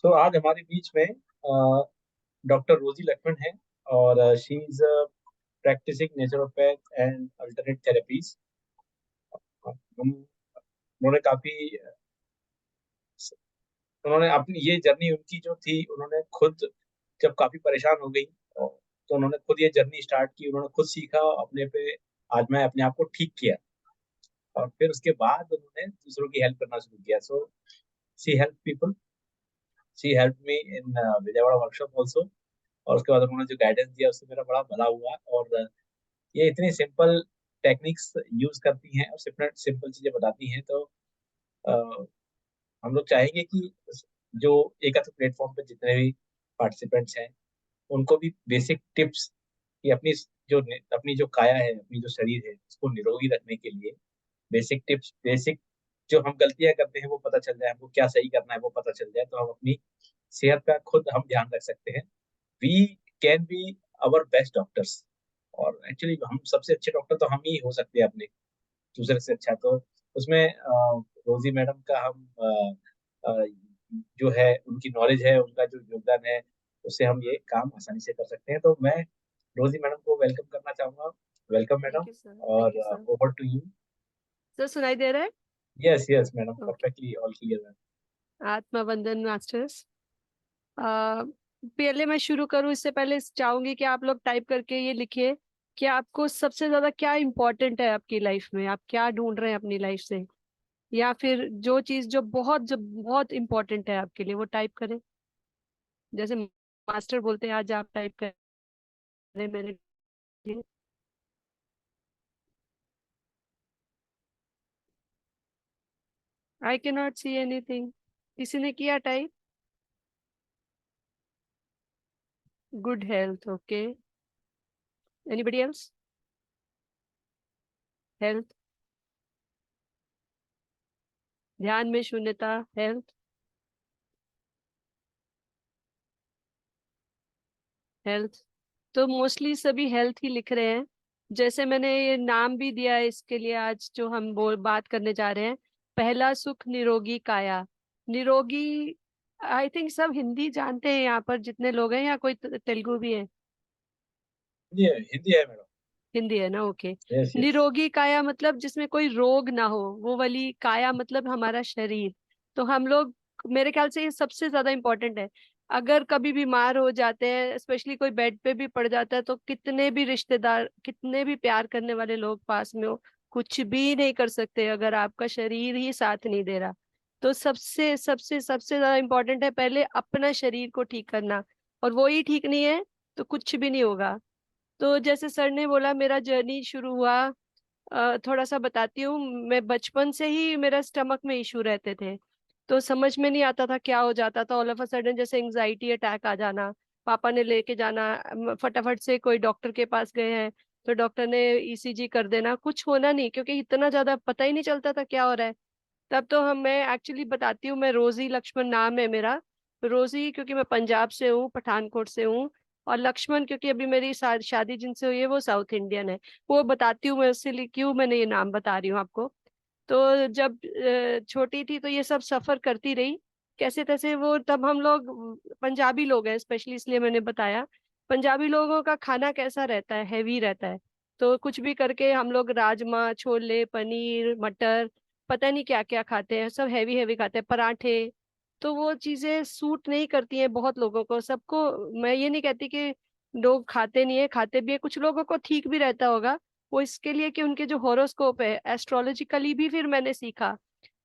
तो आज हमारे बीच में डॉक्टर रोजी लक्ष्मण है और she is practising naturopath and alternate therapies. हम उन्होंने काफी उन्होंने अपनी ये जर्नी उनकी जो थी, उन्होंने खुद जब काफी परेशान हो गई तो उन्होंने खुद ये जर्नी स्टार्ट की। उन्होंने खुद सीखा अपने पे, आजमाया, अपने आप को ठीक किया और फिर उसके बाद उन्होंने दूसरों की हेल्प करना शुरू किया। So she help people, she help me in Vijayawada workshop also. और उसके बाद उन्होंने जो गाइडेंस दिया उससे मेरा बड़ा भला हुआ। और ये इतनी सिंपल टेक्निक्स यूज करती हैं और सिंपल सिंपल चीजें बताती हैं। तो अ, हम लोग चाहेंगे कि जो एकत्र प्लेटफॉर्म पे जितने भी पार्टिसिपेंट्स हैं उनको भी बेसिक टिप्स कि अपनी जो काया है, अपनी जो शरीर है उसको निरोगी रखने के लिए बेसिक टिप्स, बेसिक जो हम गलतियां करते हैं वो पता चल जाए, हमको क्या सही करना है वो पता चल जाए, तो हम अपनी सेहत का खुद हम ध्यान रख सकते हैं। We can be our best doctors. और एक्चुअली हम सबसे अच्छे डॉक्टर तो हम ही हो सकते हैं अपने, दूसरे से अच्छा। तो उसमें रोजी मैडम का हम जो है उनकी नॉलेज है, उनका जो योगदान है, उससे हम ये काम आसानी से कर सकते हैं। तो मैं रोजी मैडम को वेलकम करना चाहूंगा। Welcome madam. Thank you sir, thank और you sir. Over to you. Sir सुनाई दे रहा है? Yes yes madam, okay. Perfectly all clear. आत्मा वंदन मास्टर्स। आ, पहले मैं शुरू करूं इससे पहले चाहूंगी कि आप लोग टाइप करके ये लिखिए कि आपको सबसे ज्यादा क्या इम्पोर्टेंट है आपकी लाइफ में, आप क्या ढूंढ रहे हैं अपनी लाइफ से, या फिर जो बहुत इम्पोर्टेंट है आपके लिए वो टाइप करें। जैसे मास्टर बोलते हैं आज आप टाइप करें मेरे लिए। I can not see anything. किसी ने किया type? Good health, okay. Anybody else? Health, ध्यान में शून्यता, हेल्थ, हेल्थ। तो मोस्टली सभी हेल्थ ही लिख रहे हैं। जैसे मैंने ये नाम भी दिया है इसके लिए, आज जो हम बोल बात करने जा रहे हैं, पहला सुख निरोगी काया। निरोगी, आई थिंक सब हिंदी जानते हैं यहाँ पर जितने लोग हैं, या कोई तेलुगु भी है? हिंदी है मैडम। हिंदी है ना, ओके। Yes yes. निरोगी काया मतलब जिसमें कोई रोग ना हो, वो वाली काया मतलब हमारा शरीर। तो हम लोग, मेरे ख्याल से ये सबसे ज्यादा इम्पोर्टेंट है। अगर कभी बीमार हो जाते हैं, स्पेशली कोई बेड पे भी पड़ जाता है, तो कितने भी रिश्तेदार, कितने भी प्यार करने वाले लोग पास में हो, कुछ भी नहीं कर सकते अगर आपका शरीर ही साथ नहीं दे रहा। तो सबसे सबसे सबसे ज्यादा इम्पोर्टेंट है पहले अपना शरीर को ठीक करना। और वो ही ठीक नहीं है तो कुछ भी नहीं होगा। तो जैसे सर ने बोला, मेरा जर्नी शुरू हुआ, थोड़ा सा बताती हूँ। मैं बचपन से ही मेरा स्टमक में इशू रहते थे। तो समझ में नहीं आता था क्या हो जाता था, ऑल ऑफ अ सडन जैसे एंजाइटी अटैक आ जाना। पापा ने लेके जाना, फटाफट से कोई डॉक्टर के पास गए हैं तो डॉक्टर ने ईसीजी कर देना, कुछ होना नहीं क्योंकि इतना ज्यादा पता ही नहीं चलता था क्या हो रहा है। तब तो हम मैं एक्चुअली बताती हूँ, मैं रोजी लक्ष्मण नाम है मेरा। रोजी क्योंकि मैं पंजाब से हूँ, पठानकोट से हूँ। और लक्ष्मण क्योंकि अभी मेरी शादी जिनसे हुई है वो साउथ इंडियन है। वो बताती हूँ मैं उससे लिए क्यों मैंने ये नाम बता रही हूँ आपको। तो जब छोटी थी तो ये सब सफर करती रही कैसे तैसे। वो तब हम लोग पंजाबी लोग हैं स्पेशली, इसलिए मैंने बताया। पंजाबी लोगों का खाना कैसा रहता है, हैवी रहता है। तो कुछ भी करके हम लोग राजमा, छोले, पनीर, मटर, पता नहीं क्या क्या खाते हैं, सब हैवी हैवी खाते हैं, पराठे। तो वो चीजें सूट नहीं करती हैं बहुत लोगों को, सबको। मैं ये नहीं कहती कि लोग खाते नहीं है, खाते भी है, कुछ लोगों को ठीक भी रहता होगा। वो इसके लिए कि उनके जो हॉरोस्कोप है, एस्ट्रोलॉजिकली भी फिर मैंने सीखा।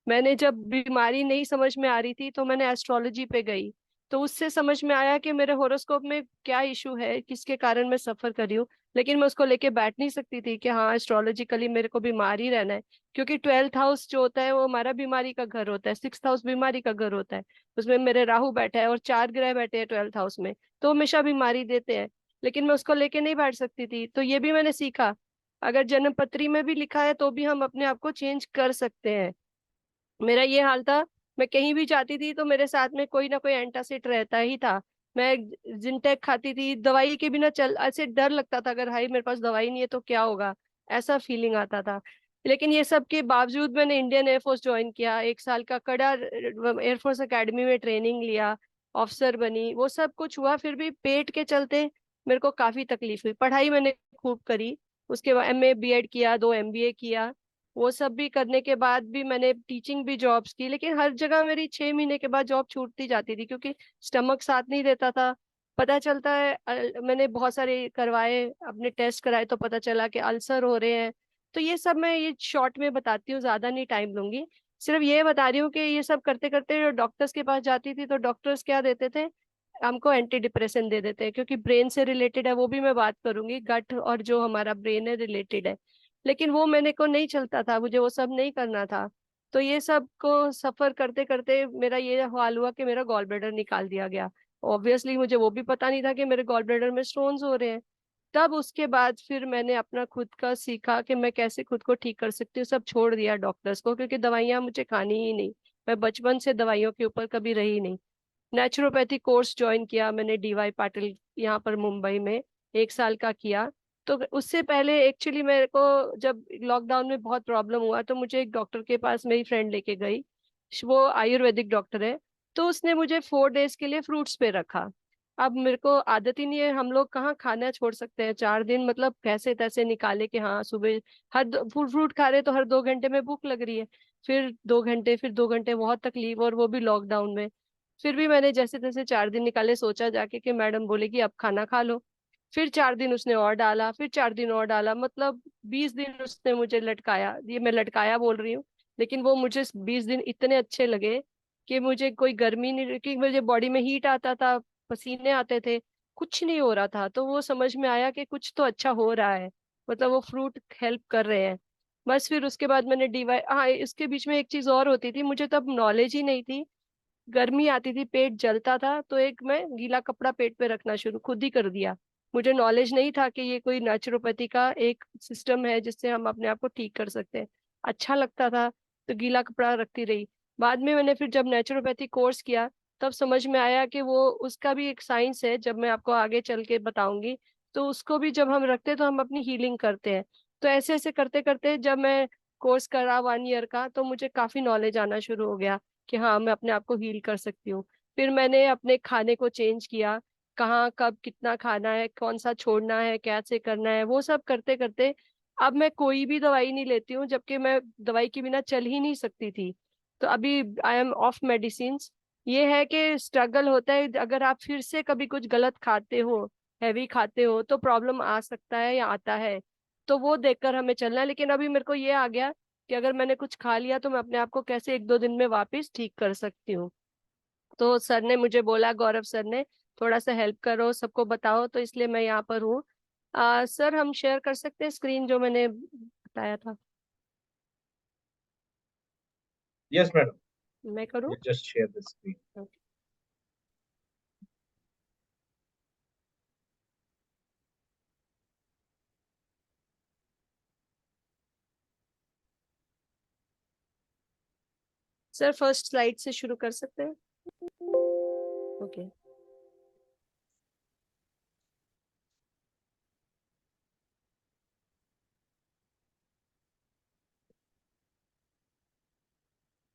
मैंने जब बीमारी नहीं समझ में आ रही थी तो मैंने एस्ट्रोलॉजी पे गई। तो उससे समझ में आया कि मेरे हॉरोस्कोप में क्या इशू है, किसके कारण मैं सफर कर रही हूँ। लेकिन मैं उसको लेके बैठ नहीं सकती थी कि हाँ एस्ट्रोलॉजिकली मेरे को बीमार ही रहना है। क्योंकि 12th हाउस जो होता है वो हमारा बीमारी का घर होता है, 6th हाउस बीमारी का घर होता है। उसमें मेरे राहु बैठा है और 4 ग्रह बैठे हैं 12th हाउस में, तो हमेशा बीमारी देते हैं। लेकिन मैं उसको लेके नहीं बैठ सकती थी, तो ये भी मैंने सीखा। अगर जन्म पत्री में भी लिखा है तो भी हम अपने आप को चेंज कर सकते हैं। मेरा ये हाल था, मैं कहीं भी जाती थी तो मेरे साथ में कोई ना कोई एंटासिड रहता ही था। मैं जिंटेक खाती थी, दवाई के बिना चल, ऐसे डर लगता था अगर हाई मेरे पास दवाई नहीं है तो क्या होगा, ऐसा फीलिंग आता था। लेकिन ये सब के बावजूद मैंने इंडियन एयरफोर्स ज्वाइन किया, 1 साल का कड़ा एयरफोर्स एकेडमी में ट्रेनिंग लिया। ऑफिसर बनी, वो सब कुछ हुआ, फिर भी पेट के चलते मेरे को काफी तकलीफ हुई। पढ़ाई मैंने खूब करी, उसके बाद एमए बीएड किया, 2 एमबीए किया, वो सब भी करने के बाद भी मैंने टीचिंग भी जॉब्स की, लेकिन हर जगह मेरी 6 महीने के बाद जॉब छूटती जाती थी, क्योंकि स्टमक साथ नहीं देता था। पता चलता है मैंने बहुत सारे करवाए, अपने टेस्ट कराए, तो पता चला कि अल्सर हो रहे हैं। तो ये सब मैं ये शॉर्ट में बताती हूँ, ज्यादा नहीं टाइम लूंगी। सिर्फ ये बता रही हूँ कि ये सब करते करते डॉक्टर्स के पास जाती थी, तो डॉक्टर्स क्या देते थे, हमको एंटी डिप्रेसेंट दे देते हैं, क्योंकि ब्रेन से रिलेटेड है, वो भी मैं बात करूंगी, गट और जो हमारा ब्रेन है रिलेटेड है। लेकिन वो मैंने को नहीं चलता था, मुझे वो सब नहीं करना था। तो ये सब को सफर करते करते मेरा ये हाल हुआ कि मेरा गॉल ब्लैडर निकाल दिया गया। ऑब्वियसली मुझे वो भी पता नहीं था कि मेरे गॉल ब्लैडर में स्टोन्स हो रहे हैं। तब उसके बाद फिर मैंने अपना खुद का सीखा कि मैं कैसे खुद को ठीक कर सकती हूँ, सब छोड़ दिया डॉक्टर्स को, क्योंकि दवाइयाँ मुझे खानी ही नहीं। मैं बचपन से दवाइयों के ऊपर कभी रही नहीं। नेचुरोपैथी कोर्स ज्वाइन किया मैंने डीवाई पाटिल यहाँ पर मुंबई में, 1 साल का किया। तो उससे पहले एक्चुअली मेरे को जब लॉकडाउन में बहुत प्रॉब्लम हुआ, तो मुझे एक डॉक्टर के पास मेरी फ्रेंड लेके गई, वो आयुर्वेदिक डॉक्टर है। तो उसने मुझे 4 डेज के लिए फ्रूट्स पे रखा। अब मेरे को आदत ही नहीं है, हम लोग कहाँ खाना छोड़ सकते हैं 4 दिन, मतलब कैसे तैसे निकाले कि हाँ सुबह फ्रूट फ्रूट खा रहे तो हर 2 घंटे में भूख लग रही है। फिर 2 घंटे, फिर 2 घंटे, बहुत तकलीफ, और वो भी लॉकडाउन में। फिर भी मैंने जैसे तैसे 4 दिन निकाले, सोचा जाके कि मैडम बोलेगी अब खाना खा लो। फिर 4 दिन उसने और डाला, फिर 4 दिन और डाला, मतलब 20 दिन उसने मुझे लटकाया। ये मैं लटकाया बोल रही हूँ, लेकिन वो मुझे 20 दिन इतने अच्छे लगे कि मुझे कोई गर्मी नहीं, कि मुझे बॉडी में हीट आता था, पसीने आते थे, कुछ नहीं हो रहा था। तो वो समझ में आया कि कुछ तो अच्छा हो रहा है, मतलब वो फ्रूट हेल्प कर रहे हैं। बस फिर उसके बाद मैंने डीवाई, हाँ इसके बीच में एक चीज और होती थी, मुझे तब नॉलेज ही नहीं थी। गर्मी आती थी, पेट जलता था, तो एक मैं गीला कपड़ा पेट पे रखना शुरू खुद ही कर दिया। मुझे नॉलेज नहीं था कि ये कोई नेचुरोपैथी का एक सिस्टम है जिससे हम अपने आप को ठीक कर सकते हैं। अच्छा लगता था, तो गीला कपड़ा रखती रही। बाद में मैंने फिर जब नेचुरोपैथी कोर्स किया, तब समझ में आया कि वो उसका भी एक साइंस है, जब मैं आपको आगे चल के बताऊंगी। तो उसको भी जब हम रखते हैं तो हम अपनी हीलिंग करते हैं। तो ऐसे ऐसे करते करते जब मैं कोर्स करा 1 ईयर का, तो मुझे काफी नॉलेज आना शुरू हो गया कि हाँ मैं अपने आप को हील कर सकती हूँ। फिर मैंने अपने खाने को चेंज किया, कहाँ कब कितना खाना है, कौन सा छोड़ना है, कैसे करना है, वो सब करते करते अब मैं कोई भी दवाई नहीं लेती हूँ, जबकि मैं दवाई के बिना चल ही नहीं सकती थी। तो अभी आई एम ऑफ मेडिसिन। ये है कि स्ट्रगल होता है, अगर आप फिर से कभी कुछ गलत खाते हो, हैवी खाते हो, तो प्रॉब्लम आ सकता है या आता है। तो वो देखकर हमें चलना है। लेकिन अभी मेरे को ये आ गया कि अगर मैंने कुछ खा लिया तो मैं अपने आप को कैसे 1-2 दिन में वापस ठीक कर सकती हूँ। तो सर ने मुझे बोला, गौरव सर ने, थोड़ा सा हेल्प करो, सबको बताओ, तो इसलिए मैं यहाँ पर हूँ। सर हम शेयर कर सकते हैं स्क्रीन जो मैंने बताया था? यस मैडम, मैं करूँ? You just share the screen. Sir first slide से शुरू कर सकते हैं? ओके।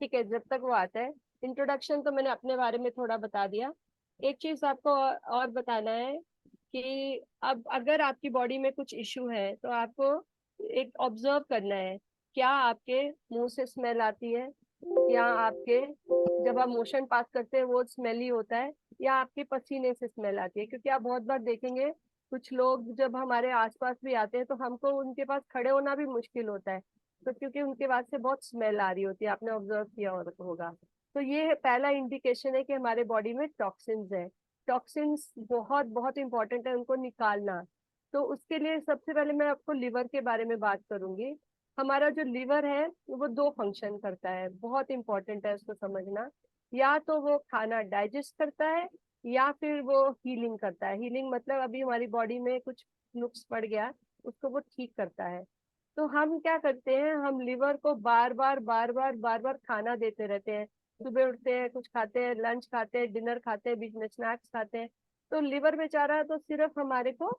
ठीक है, जब तक वो आता है, इंट्रोडक्शन तो मैंने अपने बारे में थोड़ा बता दिया। एक चीज आपको और बताना है कि अब अगर आपकी बॉडी में कुछ इश्यू है, तो आपको एक ऑब्जर्व करना है। क्या आपके मुंह से स्मेल आती है, या आपके जब आप मोशन पास करते हैं वो स्मेली होता है, या आपके पसीने से स्मेल आती है? क्योंकि आप बहुत बार देखेंगे कुछ लोग जब हमारे आसपास भी आते हैं, तो हमको उनके पास खड़े होना भी मुश्किल होता है, तो क्योंकि उनके पास से बहुत स्मेल आ रही होती है, आपने ऑब्जर्व किया होगा। तो ये पहला इंडिकेशन है कि हमारे बॉडी में टॉक्सिन्स है। टॉक्सिन्स बहुत बहुत इंपॉर्टेंट है उनको निकालना। तो उसके लिए सबसे पहले मैं आपको लिवर के बारे में बात करूंगी। हमारा जो लिवर है वो 2 फंक्शन करता है, बहुत इंपॉर्टेंट है उसको समझना। या तो वो खाना डाइजेस्ट करता है, या फिर वो हीलिंग करता है। हीलिंग मतलब अभी हमारी बॉडी में कुछ नुक्स पड़ गया, उसको वो ठीक करता है। तो हम क्या करते हैं, हम लिवर को बार बार बार बार बार बार खाना देते रहते हैं। सुबह उठते हैं, कुछ खाते हैं, लंच खाते हैं, डिनर खाते हैं, बीच में स्नैक्स खाते हैं। तो लिवर बेचारा तो सिर्फ हमारे को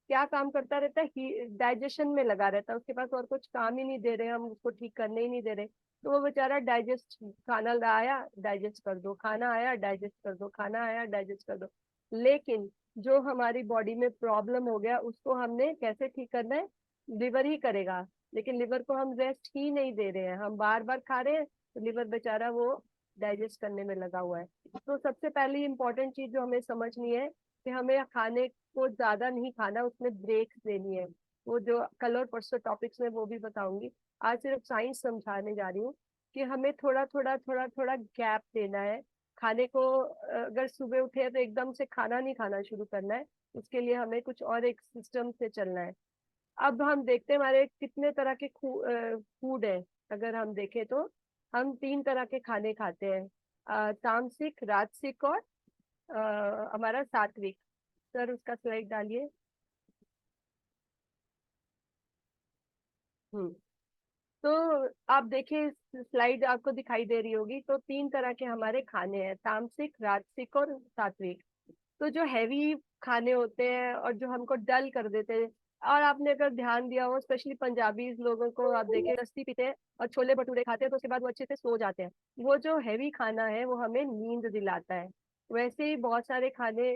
क्या काम करता रहता है, डाइजेशन में लगा रहता है, उसके पास और कुछ काम ही नहीं दे रहे, हम उसको ठीक करने ही नहीं दे रहे, तो वो बेचारा डाइजेस्ट, खाना आया डाइजेस्ट कर दो, खाना आया डाइजेस्ट कर दो, खाना आया डाइजेस्ट कर दो। लेकिन जो हमारी बॉडी में प्रॉब्लम हो गया उसको हमने कैसे ठीक करना है, लिवर ही करेगा। लेकिन लिवर को हम रेस्ट ही नहीं दे रहे हैं, हम बार बार खा रहे हैं, तो लिवर बेचारा वो डाइजेस्ट करने में लगा हुआ है। तो सबसे पहली इंपॉर्टेंट चीज जो हमें समझनी है कि हमें खाने को ज्यादा नहीं खाना, उसमें ब्रेक्स देनी है। वो जो कल और परसों टॉपिक्स में वो भी बताऊंगी, आज सिर्फ साइंस समझाने जा रही हूँ कि हमें थोड़ा थोड़ा थोड़ा थोड़ा गैप देना है खाने को। अगर सुबह उठे तो एकदम से खाना नहीं खाना शुरू करना है, उसके लिए हमें कुछ और एक सिस्टम से चलना है। अब हम देखते हैं हमारे कितने तरह के फूड है। अगर हम देखें तो हम 3 तरह के खाने खाते हैं, तामसिक, राजसिक और हमारा सात्विक। सर उसका स्लाइड डालिए। हम्म। तो आप देखिए, स्लाइड आपको दिखाई दे रही होगी, तो 3 तरह के हमारे खाने हैं, तामसिक, राजसिक और सात्विक। तो जो हैवी खाने होते हैं और जो हमको डल कर देते हैं, और आपने अगर ध्यान दिया हो स्पेशली पंजाबी लोगों को, आप देखें लस्सी पीते हैं और छोले भटूरे खाते हैं तो उसके बाद वो अच्छे से सो जाते हैं। वो जो हैवी खाना है वो हमें नींद दिलाता है। वैसे ही बहुत सारे खाने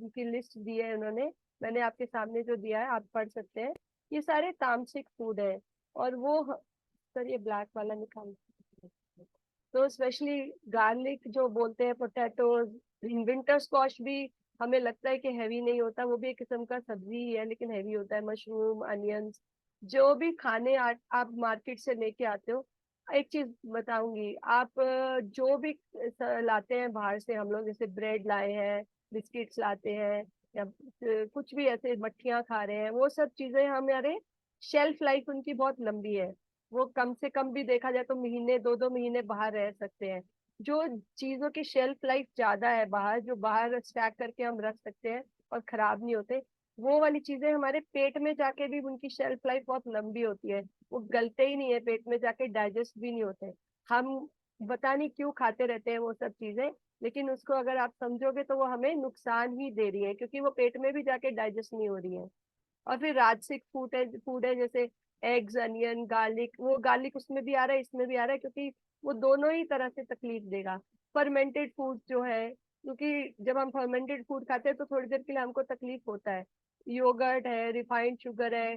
की लिस्ट दी है उन्होंने, मैंने आपके सामने जो दिया है आप पढ़ सकते हैं। ये सारे तामसिक फूड है। और वो सर ये ब्लैक वाला निकाल। तो स्पेशली गार्लिक जो बोलते हैं, पोटैटोज, विंटर स्क्वाश भी हमें लगता है कि हैवी नहीं होता, वो भी एक किस्म का सब्जी ही है लेकिन हैवी होता है। मशरूम, अनियंस, जो भी खाने आप मार्केट से लेके आते हो। एक चीज बताऊंगी, आप जो भी लाते हैं बाहर से, हम लोग जैसे ब्रेड लाए हैं, बिस्किट्स लाते हैं, या कुछ भी ऐसे मट्ठियाँ खा रहे हैं, वो सब चीजें हमारे शेल्फ लाइफ उनकी बहुत लंबी है। वो कम से कम भी देखा जाए तो महीने, 2-2 महीने बाहर रह सकते हैं। जो चीजों की शेल्फ लाइफ ज्यादा है बाहर, जो बाहर स्टैक करके हम रख सकते हैं और खराब नहीं होते, वो वाली चीजें हमारे पेट में जाके भी उनकी शेल्फ लाइफ बहुत लंबी होती है। वो गलते ही नहीं है पेट में जाके, डाइजेस्ट भी नहीं होते। हम पता नहीं क्यों खाते रहते हैं वो सब चीजें, लेकिन उसको अगर आप समझोगे तो वो हमें नुकसान ही दे रही है, क्योंकि वो पेट में भी जाके डाइजेस्ट नहीं हो रही है। और फिर राजसिक फूड है जैसे एग्स, अनियन, गार्लिक। वो गार्लिक उसमें भी आ रहा है, इसमें भी आ रहा है, क्योंकि वो दोनों ही तरह से तकलीफ देगा। फर्मेंटेड फूड जो है, क्योंकि जब हम फर्मेंटेड फूड खाते हैं तो थोड़ी देर के लिए हमको तकलीफ होता है। योगर्ट है, रिफाइंड शुगर है,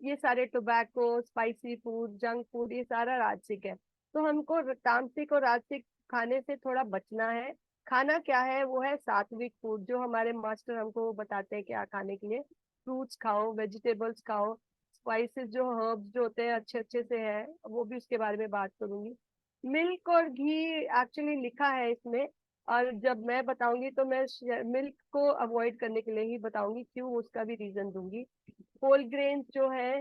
ये सारे tobacco, spicy food, junk food, ये सारा राजसिक है। तो हमको तामसिक और राजसिक खाने से थोड़ा बचना है। खाना क्या है, वो है सात्विक फूड, जो हमारे मास्टर हमको बताते हैं क्या खाने के लिए। फ्रूट्स खाओ, वेजिटेबल्स खाओ, स्पाइसेस जो हर्ब्स जो होते हैं अच्छे अच्छे से है, वो भी उसके बारे में बात करूंगी। मिल्क और घी एक्चुअली लिखा है इसमें, और जब मैं बताऊंगी तो मैं मिल्क को अवॉइड करने के लिए ही बताऊंगी, क्यों उसका भी रीजन दूंगी। होल ग्रेन्स जो है,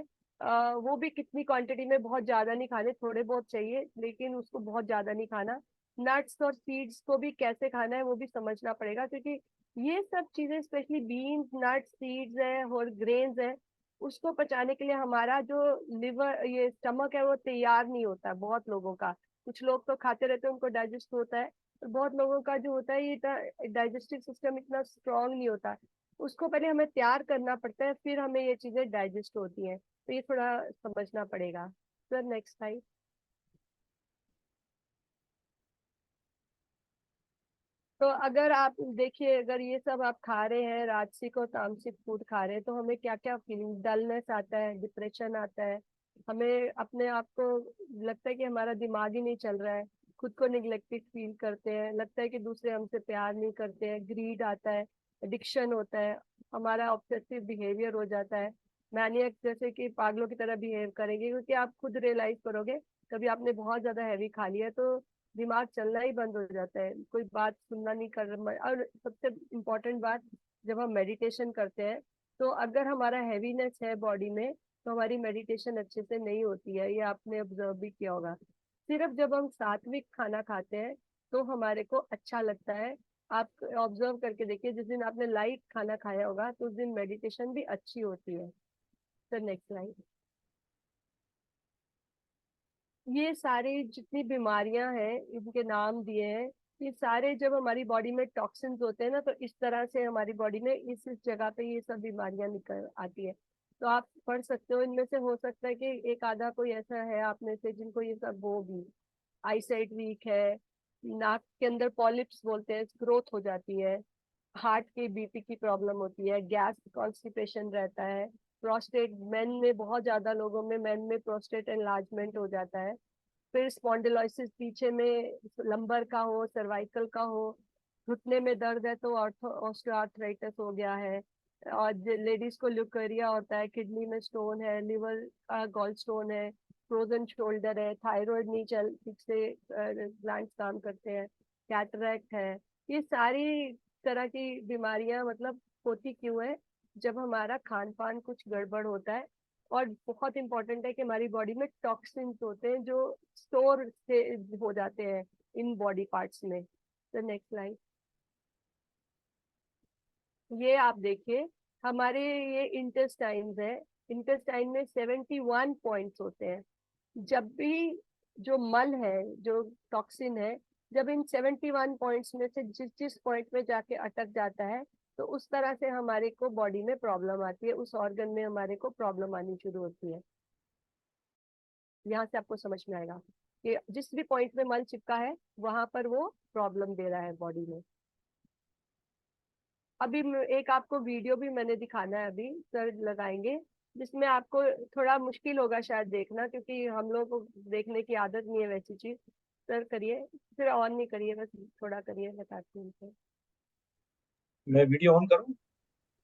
वो भी कितनी क्वांटिटी में, बहुत ज्यादा नहीं खाने, थोड़े बहुत चाहिए लेकिन उसको बहुत ज्यादा नहीं खाना। नट्स और सीड्स को भी कैसे खाना है वो भी समझना पड़ेगा, क्योंकि ये सब चीजें स्पेशली बीन्स, नट्स, सीड्स है और ग्रेन्स है, उसको पचाने के लिए हमारा जो लिवर, ये स्टमक है, वो तैयार नहीं होता है बहुत लोगों का। कुछ लोग तो खाते रहते हैं उनको डाइजेस्ट होता है, और बहुत लोगों का जो होता है ये डाइजेस्टिव सिस्टम इतना स्ट्रांग नहीं होता। उसको पहले हमें तैयार करना पड़ता है, फिर हमें ये चीजें डाइजेस्ट होती हैं। तो ये थोड़ा समझना पड़ेगा। Sir next time. तो अगर आप देखिए, अगर ये सब आप खा रहे हैं, राजसिक और तामसिक फूड खा रहे हैं, तो हमें क्या क्या फीलिंग, डलनेस आता है, डिप्रेशन आता है, हमें अपने आप को लगता है कि हमारा दिमाग ही नहीं चल रहा है, खुद को निग्लेक्टेड फील करते हैं, लगता है कि दूसरे हमसे प्यार नहीं करते हैं, ग्रीड आता है, एडिक्शन होता है, हमारा ऑब्सेसिव बिहेवियर हो जाता है, मैनियक जैसे कि पागलों की तरह बिहेव करेंगे, क्योंकि आप खुद रियलाइज करोगे कभी आपने बहुत ज्यादा हैवी खा लिया तो दिमाग चलना ही बंद हो जाता है, कोई बात सुनना नहीं कर रहा। और सबसे इम्पोर्टेंट बात, जब हम मेडिटेशन करते हैं तो अगर हमारा हैवीनेस है बॉडी में, तो हमारी मेडिटेशन अच्छे से नहीं होती है, ये आपने ऑब्जर्व भी किया होगा। सिर्फ जब हम सात्विक खाना खाते हैं तो हमारे को अच्छा लगता है। आप ऑब्जर्व करके देखिए, जिस दिन आपने लाइट खाना खाया होगा तो उस दिन मेडिटेशन भी अच्छी होती है। Sir next slide. ये सारी जितनी बीमारियां हैं इनके नाम दिए हैं। ये सारे जब हमारी बॉडी में टॉक्सिन्स होते हैं ना, तो इस तरह से हमारी बॉडी में इस जगह पे ये सब बीमारियां निकल आती है। तो आप पढ़ सकते हो, इनमें से हो सकता है कि एक आधा कोई ऐसा है आप में से जिनको ये सब हो भी। आईसाइट वीक है, नाक के अंदर पॉलिप्स बोलते हैं, ग्रोथ हो जाती है, हार्ट की बीपी की प्रॉब्लम होती है, गैस कॉन्स्टिपेशन रहता है, प्रोस्टेट मेन में, बहुत ज्यादा लोगों में मेन में प्रोस्टेट एनलार्जमेंट हो जाता है। फिर स्पॉन्डिलोसिस पीछे में लंबर का हो, सर्वाइकल का हो, घुटने में दर्द है तो ऑस्टियोआर्थराइटिस हो गया है। और लेडीज को ल्यूकेरिया होता है, किडनी में स्टोन है, लिवर का गॉल स्टोन है, फ्रोजन शोल्डर है, थायराइड नहीं चल ठीक से, ग्लैंड्स काम करते हैं, कैटरैक्ट है। ये सारी तरह की बीमारियां मतलब होती क्यों है? जब हमारा खान पान कुछ गड़बड़ होता है। और बहुत इंपॉर्टेंट है कि हमारी बॉडी में टॉक्सिन्स होते हैं जो स्टोर से हो जाते हैं इन बॉडी पार्ट्स में। तो नेक्स्ट स्लाइड। ये आप देखिए, हमारे ये इंटेस्टाइन्स है। इंटेस्टाइन में 71 पॉइंट्स होते हैं। जब भी जो मल है, जो टॉक्सिन है, जब इन 71 पॉइंट्स में से जिस जिस पॉइंट में जाके अटक जाता है, तो उस तरह से हमारे को बॉडी में प्रॉब्लम आती है, उस ऑर्गन में हमारे को प्रॉब्लम आनी शुरू होती है। यहाँ से आपको समझ में आएगा कि जिस भी पॉइंट में मल चिपका है वहां पर वो प्रॉब्लम दे रहा है बॉडी में। अभी एक आपको वीडियो भी मैंने दिखाना है, अभी सर लगाएंगे, जिसमें आपको थोड़ा मुश्किल होगा शायद देखना, क्योंकि हम लोग को देखने की आदत नहीं है वैसी चीज। सर करिए, फिर ऑन नहीं करिए, बस थोड़ा करिए, बताती हूँ सर। मैं वीडियो ऑन करूँ?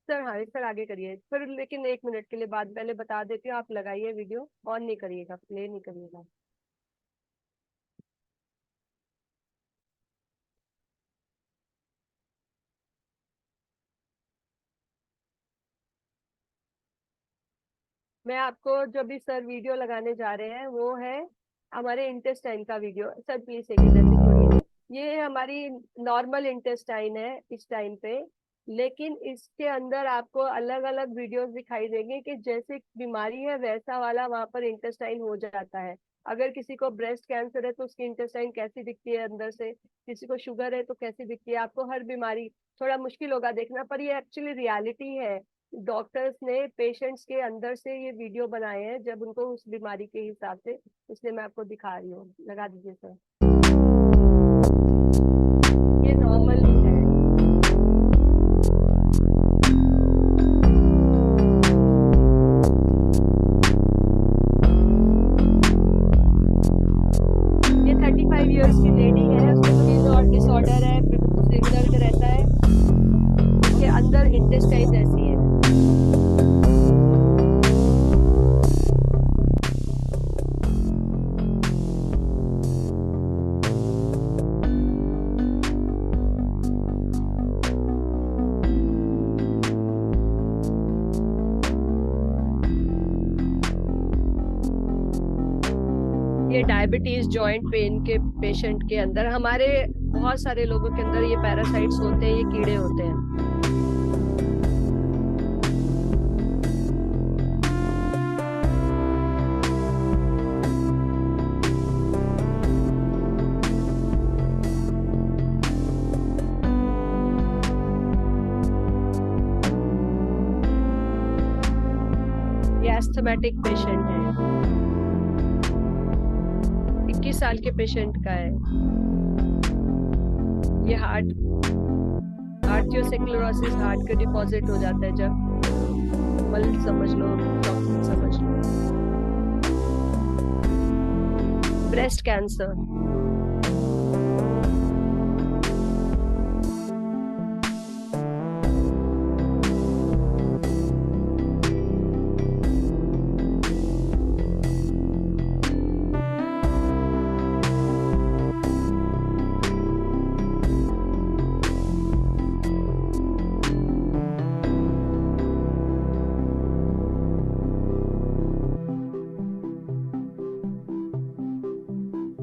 सर हाँ सर, आगे करिए फिर, लेकिन 1 मिनट के लिए बाद पहले बता देती हूँ, आप लगाइए वीडियो, ऑन नहीं करिएगा, प्ले नहीं करिएगा। मैं आपको जो भी सर वीडियो लगाने जा रहे हैं वो है हमारे इंटेस्टाइन का वीडियो। सर प्लीज सेकंड ऐसे छोड़िए। ये हमारी नॉर्मल इंटेस्टाइन है इस टाइम पे, लेकिन इसके अंदर आपको अलग अलग वीडियोस दिखाई देंगे कि जैसे बीमारी है वैसा वाला वहां पर इंटेस्टाइन हो जाता है। अगर किसी को ब्रेस्ट कैंसर है तो उसकी इंटेस्टाइन कैसी दिखती है अंदर से, किसी को शुगर है तो कैसी दिखती है, आपको हर बीमारी, थोड़ा मुश्किल होगा देखना पर ये एक्चुअली रियलिटी है। डॉक्टर्स ने पेशेंट्स के अंदर से ये वीडियो बनाए हैं जब उनको उस बीमारी के हिसाब से, इसलिए मैं आपको दिखा रही हूँ। लगा दीजिए सर। ये नॉर्मल है। ये 35 इयर्स की लेडी है, उसको डिसऑर्डर है, सिर दर्द रहता है, उसके अंदर इंटेस्टाइन ऐसी है। ये डायबिटीज, जॉइंट पेन के पेशेंट के अंदर, हमारे बहुत सारे लोगों के अंदर ये पैरासाइट्स होते हैं, ये कीड़े होते हैं। ये एस्थमेटिक पेशेंट है, 21 साल के पेशेंट का है। ये आर्टियोसेक्लेरोसिस, हार्ट का डिपॉजिट हो जाता है जब, मल समझ लो, टॉक्सिन समझ लो। Breast cancer,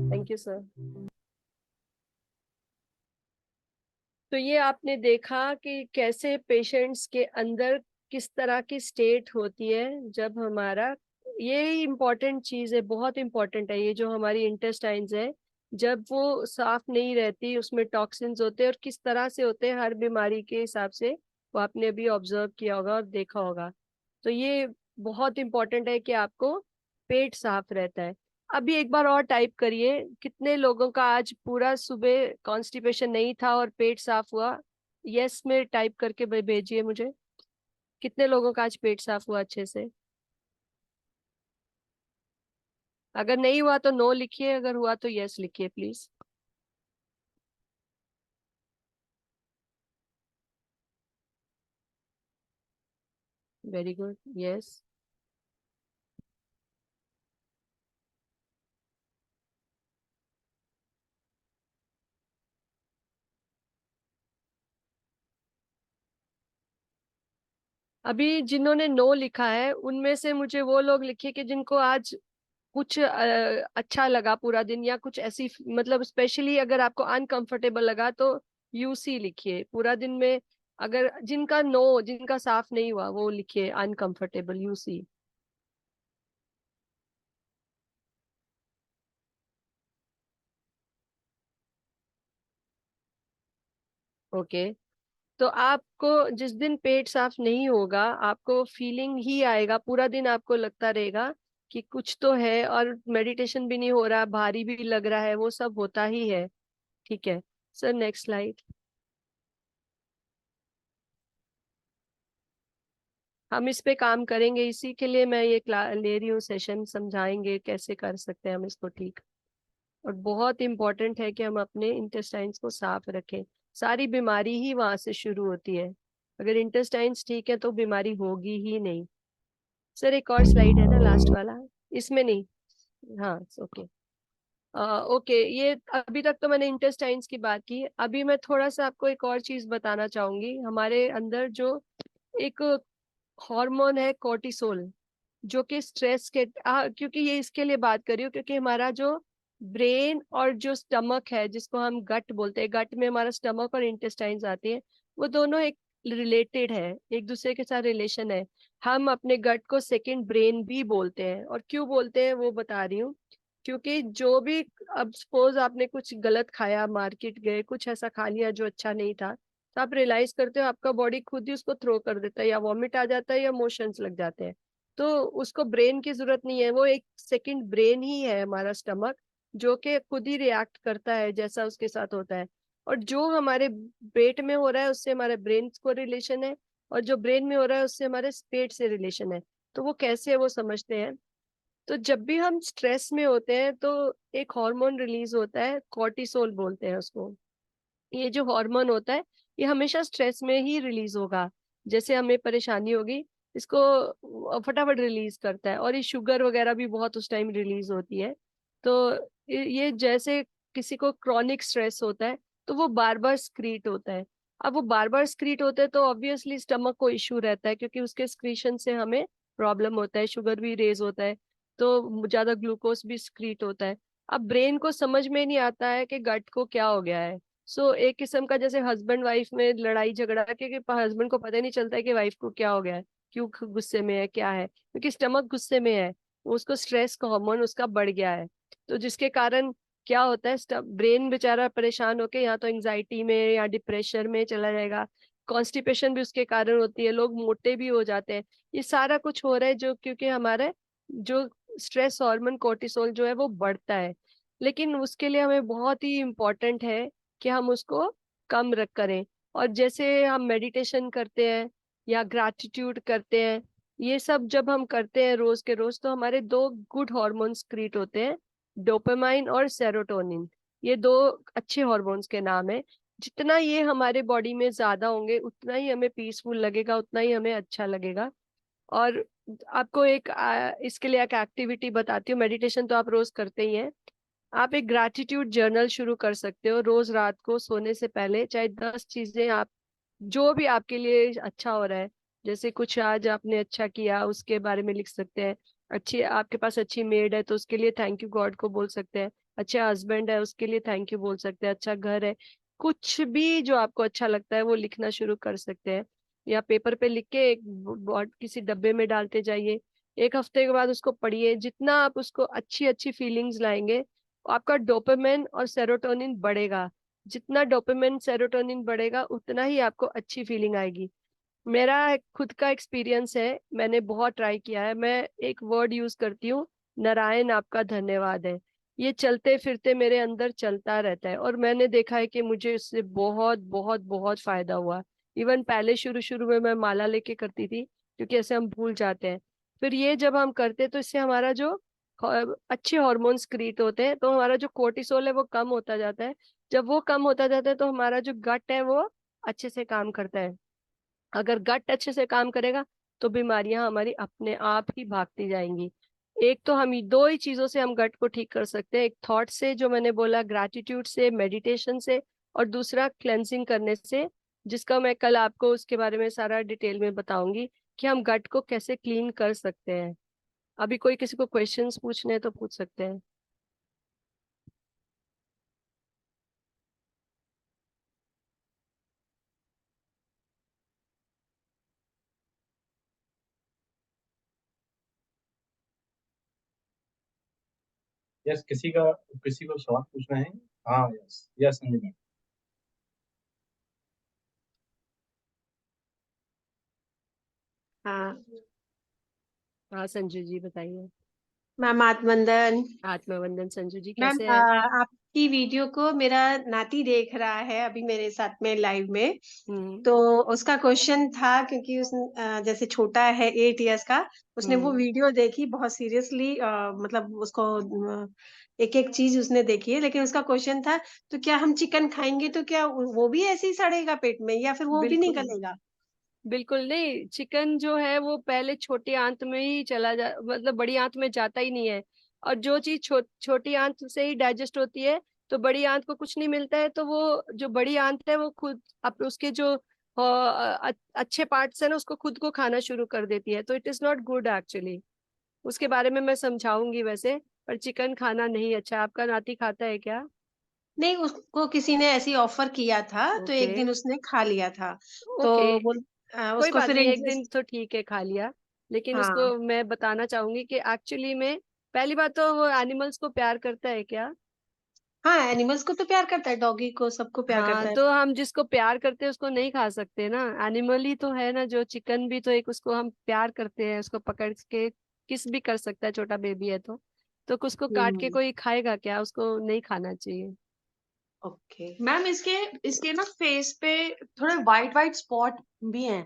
thank you sir. तो ये आपने देखा कि कैसे पेशेंट्स के अंदर किस तरह की स्टेट होती है जब हमारा, ये इम्पोर्टेंट चीज है, बहुत इम्पोर्टेंट है ये जो हमारी इंटेस्टाइन्स है, जब वो साफ नहीं रहती, उसमें टॉक्सिन्स होते हैं, और किस तरह से होते हैं हर बीमारी के हिसाब से, वो आपने अभी ऑब्जर्व किया होगा और देखा होगा। तो ये बहुत इंपॉर्टेंट है कि आपको पेट साफ रहता है। अभी एक बार और टाइप करिए, कितने लोगों का आज पूरा सुबह कॉन्स्टिपेशन नहीं था और पेट साफ हुआ? यस में टाइप करके भेजिए मुझे, कितने लोगों का आज पेट साफ हुआ अच्छे से। अगर नहीं हुआ तो नो लिखिए, अगर हुआ तो यस लिखिए प्लीज। Very good, yes. अभी जिन्होंने नो लिखा है उनमें से मुझे वो लोग लिखिए कि जिनको आज कुछ अच्छा लगा पूरा दिन, या कुछ ऐसी मतलब स्पेशली अगर आपको अनकंफर्टेबल लगा तो यूसी लिखिए पूरा दिन में। अगर जिनका नो, जिनका साफ नहीं हुआ, वो लिखिए अनकंफर्टेबल यूसी। ओके। तो आपको जिस दिन पेट साफ नहीं होगा, आपको फीलिंग ही आएगा पूरा दिन, आपको लगता रहेगा कि कुछ तो है, और मेडिटेशन भी नहीं हो रहा, भारी भी लग रहा है, वो सब होता ही है। ठीक है सर, नेक्स्ट स्लाइड। हम इस पे काम करेंगे, इसी के लिए मैं ये ले रही हूँ सेशन, समझाएंगे कैसे कर सकते हैं हम इसको ठीक। और बहुत इंपॉर्टेंट है कि हम अपने इंटेस्टाइन्स को साफ रखें। सारी बीमारी ही वहां से शुरू होती है। अगर इंटेस्टाइन्स ठीक है तो बीमारी होगी ही नहीं। सर एक और स्लाइड है ना, लास्ट वाला, इसमें नहीं। हाँ ओके। ओके, ये अभी तक तो मैंने इंटेस्टाइन्स की बात की, अभी मैं थोड़ा सा आपको एक और चीज बताना चाहूंगी। हमारे अंदर जो एक हार्मोन है कोर्टिसोल, जो कि स्ट्रेस के क्योंकि ये इसके लिए बात कर रही हूँ क्योंकि हमारा जो ब्रेन और जो स्टमक है, जिसको हम गट बोलते हैं, गट में हमारा स्टमक और इंटेस्टाइन्स आती है, वो दोनों एक रिलेटेड है, एक दूसरे के साथ रिलेशन है। हम अपने गट को सेकंड ब्रेन भी बोलते हैं, और क्यों बोलते हैं वो बता रही हूँ। क्योंकि जो भी, अब सपोज आपने कुछ गलत खाया, मार्केट गए, कुछ ऐसा खा लिया जो अच्छा नहीं था, तो आप रियलाइज करते हो आपका बॉडी खुद ही उसको थ्रो कर देता है, या वॉमिट आ जाता है, या मोशंस लग जाते हैं। तो उसको ब्रेन की जरूरत नहीं है, वो एक सेकंड ब्रेन ही है हमारा स्टमक, जो कि खुद ही रिएक्ट करता है जैसा उसके साथ होता है। और जो हमारे पेट में हो रहा है उससे हमारे ब्रेन को रिलेशन है, और जो ब्रेन में हो रहा है उससे हमारे पेट से रिलेशन है। तो वो कैसे है वो समझते हैं। तो जब भी हम स्ट्रेस में होते हैं तो एक हार्मोन रिलीज होता है, कॉर्टिसोल बोलते हैं उसको। ये जो हार्मोन होता है, ये हमेशा स्ट्रेस में ही रिलीज होगा। जैसे हमें परेशानी होगी, इसको फटाफट रिलीज करता है, और ये शुगर वगैरह भी बहुत उस टाइम रिलीज होती है। तो ये जैसे किसी को क्रॉनिक स्ट्रेस होता है तो वो बार बार स्क्रीट होता है। अब वो बार बार स्क्रीट होता है तो ऑब्वियसली स्टमक को इश्यू रहता है, क्योंकि उसके स्क्रीशन से हमें प्रॉब्लम होता है, शुगर भी रेज होता है, तो ज्यादा ग्लूकोज भी स्क्रीट होता है। अब ब्रेन को समझ में नहीं आता है कि गट को क्या हो गया है। एक किस्म का जैसे हस्बैंड वाइफ में लड़ाई झगड़ा, क्योंकि हस्बैंड को पता ही नहीं चलता है कि वाइफ को क्या हो गया है, क्यों गुस्से में है, क्या है, क्योंकि स्टमक गुस्से में है, उसको स्ट्रेस का हार्मोन उसका बढ़ गया है। तो जिसके कारण क्या होता है, ब्रेन बेचारा परेशान होके या तो एंजाइटी में या डिप्रेशन में चला जाएगा। कॉन्स्टिपेशन भी उसके कारण होती है, लोग मोटे भी हो जाते हैं। ये सारा कुछ हो रहा है जो क्योंकि हमारे जो स्ट्रेस हार्मोन कोर्टिसोल जो है वो बढ़ता है। लेकिन उसके लिए हमें बहुत ही इम्पोर्टेंट है कि हम उसको कम रख करें। और जैसे हम मेडिटेशन करते हैं या ग्रैटिट्यूड करते हैं, ये सब जब हम करते हैं रोज के रोज, तो हमारे दो गुड हॉर्मोन्स क्रिएट होते हैं, डोपामाइन और सेरोटोनिन। ये दो अच्छे हॉर्मोन्स के नाम है। जितना ये हमारे बॉडी में ज्यादा होंगे उतना ही हमें पीसफुल लगेगा, उतना ही हमें अच्छा लगेगा। और आपको एक इसके लिए एक एक्टिविटी बताती हूँ। मेडिटेशन तो आप रोज करते ही हैं, आप एक ग्रैटिट्यूड जर्नल शुरू कर सकते हो। रोज रात को सोने से पहले चाहे 10 चीजें आप, जो भी आपके लिए अच्छा हो रहा है, जैसे कुछ आज आपने अच्छा किया उसके बारे में लिख सकते हैं। अच्छी आपके पास अच्छी मेड है तो उसके लिए थैंक यू गॉड को बोल सकते हैं। अच्छा हस्बैंड है उसके लिए थैंक यू बोल सकते हैं। अच्छा घर है, कुछ भी जो आपको अच्छा लगता है वो लिखना शुरू कर सकते हैं। या पेपर पे लिख के एक किसी डब्बे में डालते जाइए। एक हफ्ते के बाद उसको पढ़िए, जितना आप उसको अच्छी अच्छी फीलिंग्स लाएंगे आपका डोपामिन और सेरोटोनिन बढ़ेगा। जितना डोपामिन सेरोटोनिन बढ़ेगा उतना ही आपको अच्छी फीलिंग आएगी। मेरा खुद का एक्सपीरियंस है, मैंने बहुत ट्राई किया है। मैं एक वर्ड यूज करती हूँ, नारायण आपका धन्यवाद है। ये चलते फिरते मेरे अंदर चलता रहता है और मैंने देखा है कि मुझे इससे बहुत बहुत बहुत फायदा हुआ। इवन पहले शुरू शुरू में मैं माला लेके करती थी, क्योंकि ऐसे हम भूल जाते हैं। फिर ये जब हम करते तो इससे हमारा जो अच्छे हॉर्मोन्स क्रिएट होते हैं, तो हमारा जो कोर्टिसोल है वो कम होता जाता है। जब वो कम होता जाता है तो हमारा जो गट है वो अच्छे से काम करता है। अगर गट अच्छे से काम करेगा तो बीमारियां हमारी अपने आप ही भागती जाएंगी। एक तो हम दो ही चीजों से हम गट को ठीक कर सकते हैं, एक थॉट से जो मैंने बोला, ग्रैटिट्यूड से, मेडिटेशन से, और दूसरा क्लेंजिंग करने से, जिसका मैं कल आपको उसके बारे में सारा डिटेल में बताऊंगी कि हम गट को कैसे क्लीन कर सकते हैं। अभी कोई किसी को क्वेश्चंस पूछने हैं तो पूछ सकते हैं। यस, किसी को सवाल पूछना है? हाँ, यस यस संजय। हाँ हाँ संजू जी बताइए। मैम, आत्मवंदन। आत्मवंदन संजू जी, मैम, कैसे हैं? आपकी वीडियो को मेरा नाती देख रहा है अभी मेरे साथ में लाइव में। हम्म। तो उसका क्वेश्चन था, क्योंकि उस जैसे छोटा है 8 इयर्स का, उसने वो हम्म। वीडियो देखी बहुत सीरियसली, मतलब उसको एक एक चीज उसने देखी है। लेकिन उसका क्वेश्चन था, तो क्या हम चिकन खाएंगे तो क्या वो भी ऐसे ही सड़ेगा पेट में, या फिर वो भी नहीं बिल्कुल गलेगा? बिल्कुल नहीं, चिकन जो है वो पहले छोटी आंत में ही चला जा, मतलब बड़ी आंत में जाता ही नहीं है। और जो चीज छोटी आंत से ही डाइजेस्ट होती है, तो बड़ी आंत को कुछ नहीं मिलता है, तो वो जो बड़ी आंत है वो खुद उसके जो अच्छे पार्ट्स है ना, उसको खुद को खाना शुरू कर देती है। तो it is not good actually. उसके बारे में मैं समझाऊंगी वैसे। पर चिकन खाना नहीं अच्छा। आपका नाती खाता है क्या? नहीं, उसको किसी ने ऐसी ऑफर किया था, तो ओके। एक दिन उसने खा लिया था। तो ओके, वो कोई उसको बात फिर नहीं, एक दिन इंटरेस्ट। तो ठीक है खा लिया। लेकिन हाँ। उसको मैं बताना चाहूंगी कि एक्चुअली में पहली बात तो वो एनिमल्स को प्यार करता है क्या? हाँ, एनिमल्स को तो प्यार करता है, डॉगी को, सबको प्यार हाँ, करता है। तो हम जिसको प्यार करते हैं उसको नहीं खा सकते ना। एनिमल ही तो है ना, जो चिकन भी तो एक, उसको हम प्यार करते हैं, उसको पकड़ के किस भी कर सकता है, छोटा बेबी है तो उसको काट के हम्म। कोई खाएगा क्या? उसको नहीं खाना चाहिए। ओके। मैम, इसके इसके ना फेस पे थोड़े वाइट वाइट स्पॉट भी हैं।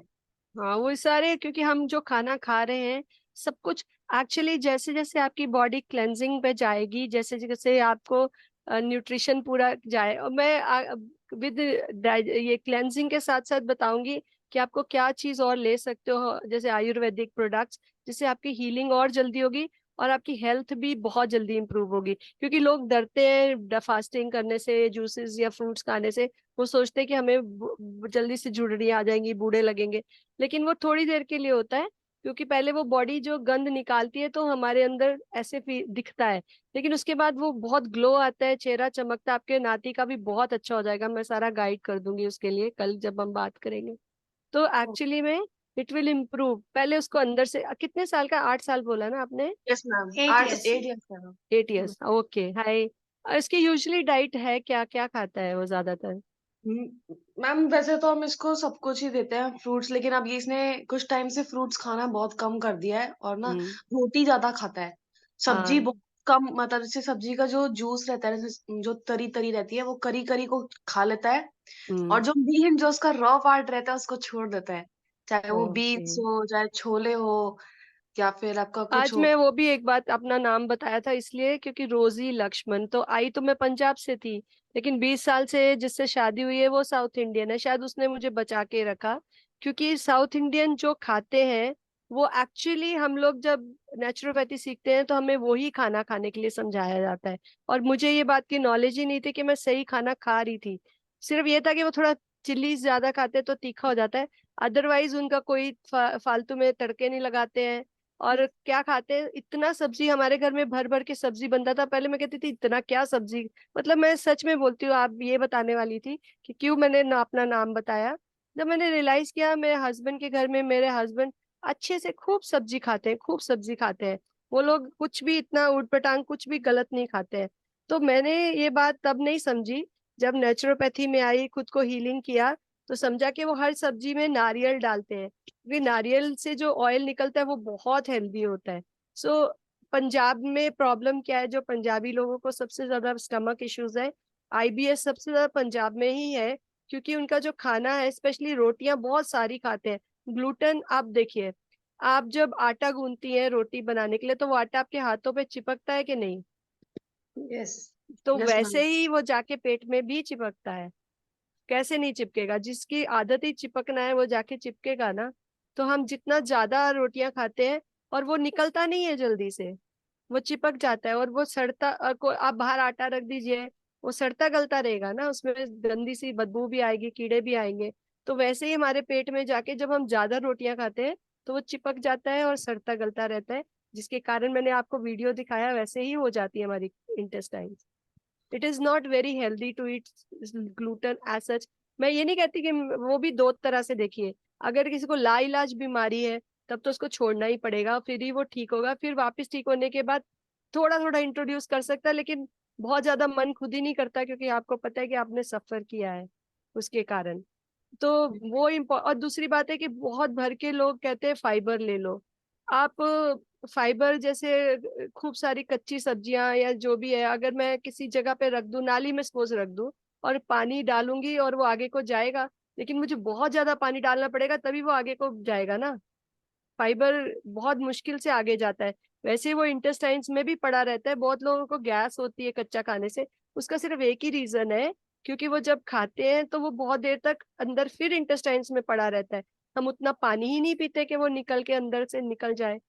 हाँ, वो सारे क्योंकि हम जो खाना खा रहे हैं सब कुछ एक्चुअली, जैसे जैसे आपकी बॉडी क्लेंजिंग पे जाएगी, जैसे जैसे आपको न्यूट्रिशन पूरा जाए, और मैं विद ये क्लेंजिंग के साथ साथ बताऊंगी कि आपको क्या चीज और ले सकते हो, जैसे आयुर्वेदिक प्रोडक्ट्स, जिससे आपकी हीलिंग और जल्दी होगी और आपकी हेल्थ भी बहुत जल्दी इंप्रूव होगी। क्योंकि लोग डरते हैं फास्टिंग करने से, जूसेस या फ्रूट्स खाने से। वो सोचते हैं कि हमें जल्दी से झुर्रियां आ जाएंगी, बूढ़े लगेंगे। लेकिन वो थोड़ी देर के लिए होता है, क्योंकि पहले वो बॉडी जो गंद निकालती है तो हमारे अंदर ऐसे दिखता है। लेकिन उसके बाद वो बहुत ग्लो आता है, चेहरा चमकता है। आपके नाती का भी बहुत अच्छा हो जाएगा, मैं सारा गाइड कर दूंगी उसके लिए कल जब हम बात करेंगे। तो एक्चुअली में इट विल इम्प्रूव। पहले उसको अंदर से, कितने साल का, 8 साल बोला ना आपने? Yes ma'am, 8 years. 8 इयर्स का मैम। 8 इयर्स, ओके, हाय। इसकी यूजली डाइट है क्या, क्या खाता है वो ज्यादातर? मैम, वैसे तो हम इसको सब कुछ ही देते हैं, फ्रूट्स, लेकिन अब ये इसने कुछ टाइम से फ्रूट्स खाना बहुत कम कर दिया है, और ना हम्म। रोटी ज्यादा खाता है। सब्जी हाँ। बहुत कम, मतलब जैसे सब्जी का जो जूस रहता है, जैसे जो तरी तरी रहती है, वो करी करी को खा लेता है। और हम्म। जो बीन, जो उसका रॉ पार्ट रहता है, उसको छोड़ देता है। चाहे वो ओके। बीन्स हो, चाहे छोले हो, या फिर आपका कुछ आज हो। मैं वो भी एक बात, अपना नाम बताया था इसलिए क्योंकि रोजी लक्ष्मण, तो आई तो मैं पंजाब से थी, लेकिन 20 साल से जिससे शादी हुई है वो साउथ इंडियन है। शायद उसने मुझे बचा के रखा, क्योंकि साउथ इंडियन जो खाते हैं वो एक्चुअली, हम लोग जब नेचुरोपैथी सीखते हैं तो हमें वही खाना खाने के लिए समझाया जाता है। और मुझे ये बात की नॉलेज ही नहीं थी कि मैं सही खाना खा रही थी। सिर्फ ये था कि वो थोड़ा चिल्ली ज्यादा खाते हैं तो तीखा हो जाता है। अदरवाइज उनका कोई फालतू में तड़के नहीं लगाते हैं। और क्या खाते हैं, इतना सब्जी हमारे घर में भर भर के सब्जी बनता था। पहले मैं कहती थी इतना क्या सब्जी, मतलब मैं सच में बोलती हूँ। आप ये बताने वाली थी कि क्यों मैंने अपना नाम बताया। जब मैंने रियलाइज किया, मेरे हस्बैंड के घर में, मेरे हस्बैंड अच्छे से खूब सब्जी खाते हैं, खूब सब्जी खाते हैं। वो लोग कुछ भी इतना ऊट पटांग कुछ भी गलत नहीं खाते हैं। तो मैंने ये बात तब नहीं समझी जब नेचुरोपैथी में आई, खुद को हीलिंग किया, तो समझा कि वो हर सब्जी में नारियल डालते हैं, क्योंकि नारियल से जो ऑयल निकलता है वो बहुत हेल्दी होता है। सो पंजाब में प्रॉब्लम क्या है, जो पंजाबी लोगों को सबसे ज्यादा स्टमक इश्यूज है, आईबीएस सबसे ज्यादा पंजाब में ही है, क्योंकि उनका जो खाना है, स्पेशली रोटियां बहुत सारी खाते हैं। ग्लूटेन, आप देखिए, आप जब आटा गूंथती हैं रोटी बनाने के लिए, तो वो आटा आपके हाथों पे चिपकता है कि नहीं? यस तो यस मैम। वैसे ही वो जाके पेट में भी चिपकता है। कैसे नहीं चिपकेगा? जिसकी आदत ही चिपकना है वो जाके चिपकेगा ना। तो हम जितना ज्यादा रोटियां खाते हैं, और वो निकलता नहीं है जल्दी से, वो चिपक जाता है, और वो सड़ता, आप बाहर आटा रख दीजिए, वो सड़ता गलता रहेगा ना, उसमें गंदी सी बदबू भी आएगी, कीड़े भी आएंगे। तो वैसे ही हमारे पेट में जाके जब हम ज्यादा रोटियां खाते हैं, तो वो चिपक जाता है और सड़ता गलता रहता है, जिसके कारण मैंने आपको वीडियो दिखाया वैसे ही हो जाती है हमारी intestine. It is not very healthy to eat gluten as such. मैं ये नहीं कहती कि वो भी दो तरह से देखिए, अगर किसी को लाइलाज बीमारी है तब तो उसको छोड़ना ही पड़ेगा, फिर ही वो ठीक होगा, फिर वापस ठीक होने के बाद थोड़ा थोड़ा इंट्रोड्यूस कर सकता है, लेकिन बहुत ज्यादा मन खुद ही नहीं करता, क्योंकि आपको पता है कि आपने सफर किया है उसके कारण। तो वो और दूसरी बात है कि बहुत भर के लोग कहते हैं फाइबर ले लो। आप फाइबर जैसे खूब सारी कच्ची सब्जियां या जो भी है, अगर मैं किसी जगह पे रख दूं, नाली में सपोज रख दूं, और पानी डालूंगी और वो आगे को जाएगा, लेकिन मुझे बहुत ज्यादा पानी डालना पड़ेगा तभी वो आगे को जाएगा ना। फाइबर बहुत मुश्किल से आगे जाता है। वैसे वो इंटेस्टाइन्स में भी पड़ा रहता है। बहुत लोगों को गैस होती है कच्चा खाने से, उसका सिर्फ एक ही रीजन है, क्योंकि वो जब खाते हैं तो वो बहुत देर तक अंदर फिर इंटेस्टाइन्स में पड़ा रहता है। हम उतना पानी ही नहीं पीते कि वो निकल के अंदर से निकल जाए।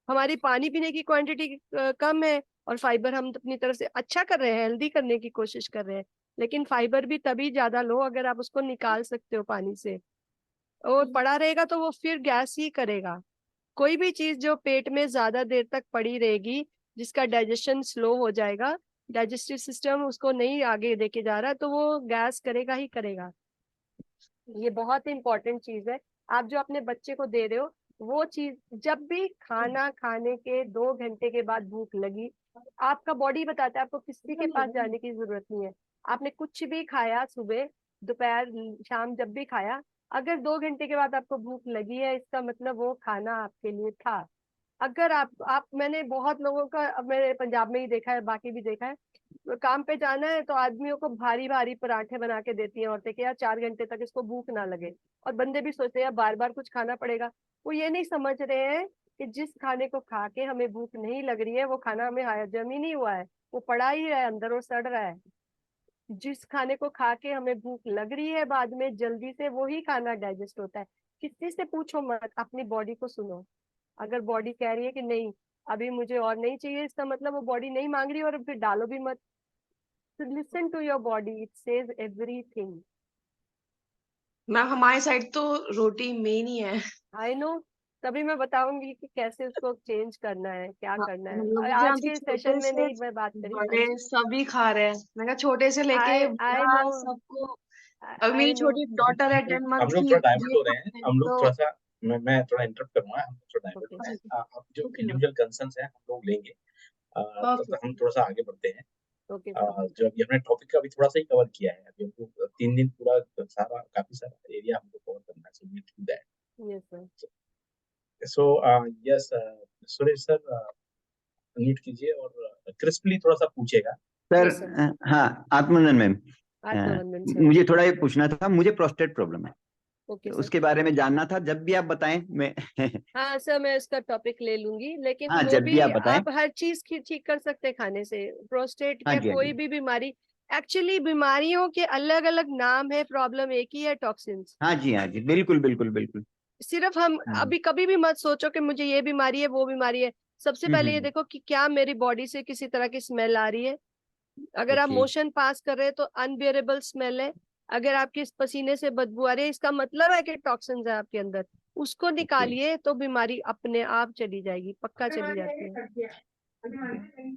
हमारी पानी पीने की क्वांटिटी कम है, और फाइबर हम अपनी तरफ से अच्छा कर रहे हैं, हेल्दी करने की कोशिश कर रहे हैं, लेकिन फाइबर भी तभी ज्यादा लो अगर आप उसको निकाल सकते हो पानी से। और पड़ा रहेगा तो वो फिर गैस ही करेगा। कोई भी चीज जो पेट में ज्यादा देर तक पड़ी रहेगी, जिसका डाइजेशन स्लो हो जाएगा, डाइजेस्टिव सिस्टम उसको नहीं आगे लेके जा रहा है, तो वो गैस करेगा ही करेगा। ये बहुत इंपॉर्टेंट चीज है। आप जो अपने बच्चे को दे रहे हो, वो चीज, जब भी खाना खाने के 2 घंटे के बाद भूख लगी, आपका बॉडी बताता है, आपको किसी के पास जाने की जरूरत नहीं है। आपने कुछ भी खाया, सुबह दोपहर शाम जब भी खाया, अगर 2 घंटे के बाद आपको भूख लगी है, इसका मतलब वो खाना आपके लिए था। अगर आप मैंने बहुत लोगों का, अब मैंने पंजाब में ही देखा है, बाकी भी देखा है, काम पे जाना है तो आदमियों को भारी भारी पराठे बना के देती हैं औरतें कि यार 4 घंटे तक इसको भूख ना लगे, और बंदे भी सोचते हैं यार बार बार कुछ खाना पड़ेगा। वो ये नहीं समझ रहे हैं कि जिस खाने को खा के हमें भूख नहीं लग रही है, वो खाना हमें हजम ही नहीं हुआ है, वो पड़ा ही है अंदर और सड़ रहा है। जिस खाने को खा के हमें भूख लग रही है बाद में जल्दी से, वही खाना डाइजेस्ट होता है। किसी से पूछो मत, अपनी बॉडी को सुनो। अगर बॉडी कह रही है कि नहीं अभी मुझे और नहीं चाहिए, इसका मतलब वो बॉडी नहीं मांग रही, और फिर डालो भी मत। So listen to your body, it says everything. Ma'am हमारे साइड तो रोटी मेन ही है। I know, तभी मैं बताऊंगी कि कैसे उसको चेंज करना है, क्या हाँ, करना है। मतलब और जैसे आज यहाँ पे के सेशन छोटे में से नहीं मैं बात करी। हाँ बड़े जी, सभी खा रहे हैं। मैं कहा छोटे से लेके आई बूढ़ा नो, सबको। अब मेरी आई नो। छोटी डॉटर है 10 हम मंथ लोग की, थोड़ा डाइवर्ट ये हो रहे हैं, खाते हैं हम लोग तो थोड़ा सा, मैं थोड़ा इंटरप्ट करूंगा, हम लोग थोड़ा डाइवर्ट ओके हो रहे हैं। आप जो ओके मैम। इंडिविजुअल कंसर्न्स हैं हम लोग लेंगे, ओके तो हम थोड़ा सा आगे बढ़ते हैं। Okay sir. जो अभी हमने टॉपिक का अभी थोड़ा सा ही कवर किया है, अभी हमको 3 दिन पूरा सारा काफी सारा एरिया हमको कवर करना है, so we do that. Yes sir. So yes, Suresh sir mute कीजिए और क्रिस्पली थोड़ा सा पूछेगा। सर। Yes sir. हाँ, आत्मनंदन मैम, आत्मवंदन सर। मुझे थोड़ा ये पूछना था, मुझे प्रोस्टेट प्रॉब्लम है, ओके तो सर। उसके बारे में जानना था, जब भी आप बताएं मैं हाँ सर, मैं इसका टॉपिक ले लूंगी, लेकिन हाँ, वो जब भी भी आप बताएं। आप हर चीज की ठीक कर सकते हैं खाने से, प्रोस्टेट हाँ या जी, हाँ कोई जी, भी बीमारी। एक्चुअली बीमारियों के अलग अलग नाम है, प्रॉब्लम एक ही है, टॉक्सिन्स। हाँ जी, हाँ जी, बिल्कुल बिल्कुल बिल्कुल। सिर्फ हम हम्म, अभी कभी भी मत सोचो कि मुझे ये बीमारी है वो बीमारी है। सबसे पहले ये हम्म, देखो कि क्या मेरी बॉडी से किसी तरह की स्मेल आ रही है। अगर आप ओके, मोशन पास कर रहे हैं तो अनबियरेबल स्मेल है। अगर आपके इस पसीने से बदबू आ रही है, इसका मतलब है कि टॉक्सिन्स है आपके अंदर। उसको ओके। निकालिए तो बीमारी अपने आप चली जाएगी, पक्का चली जाती है।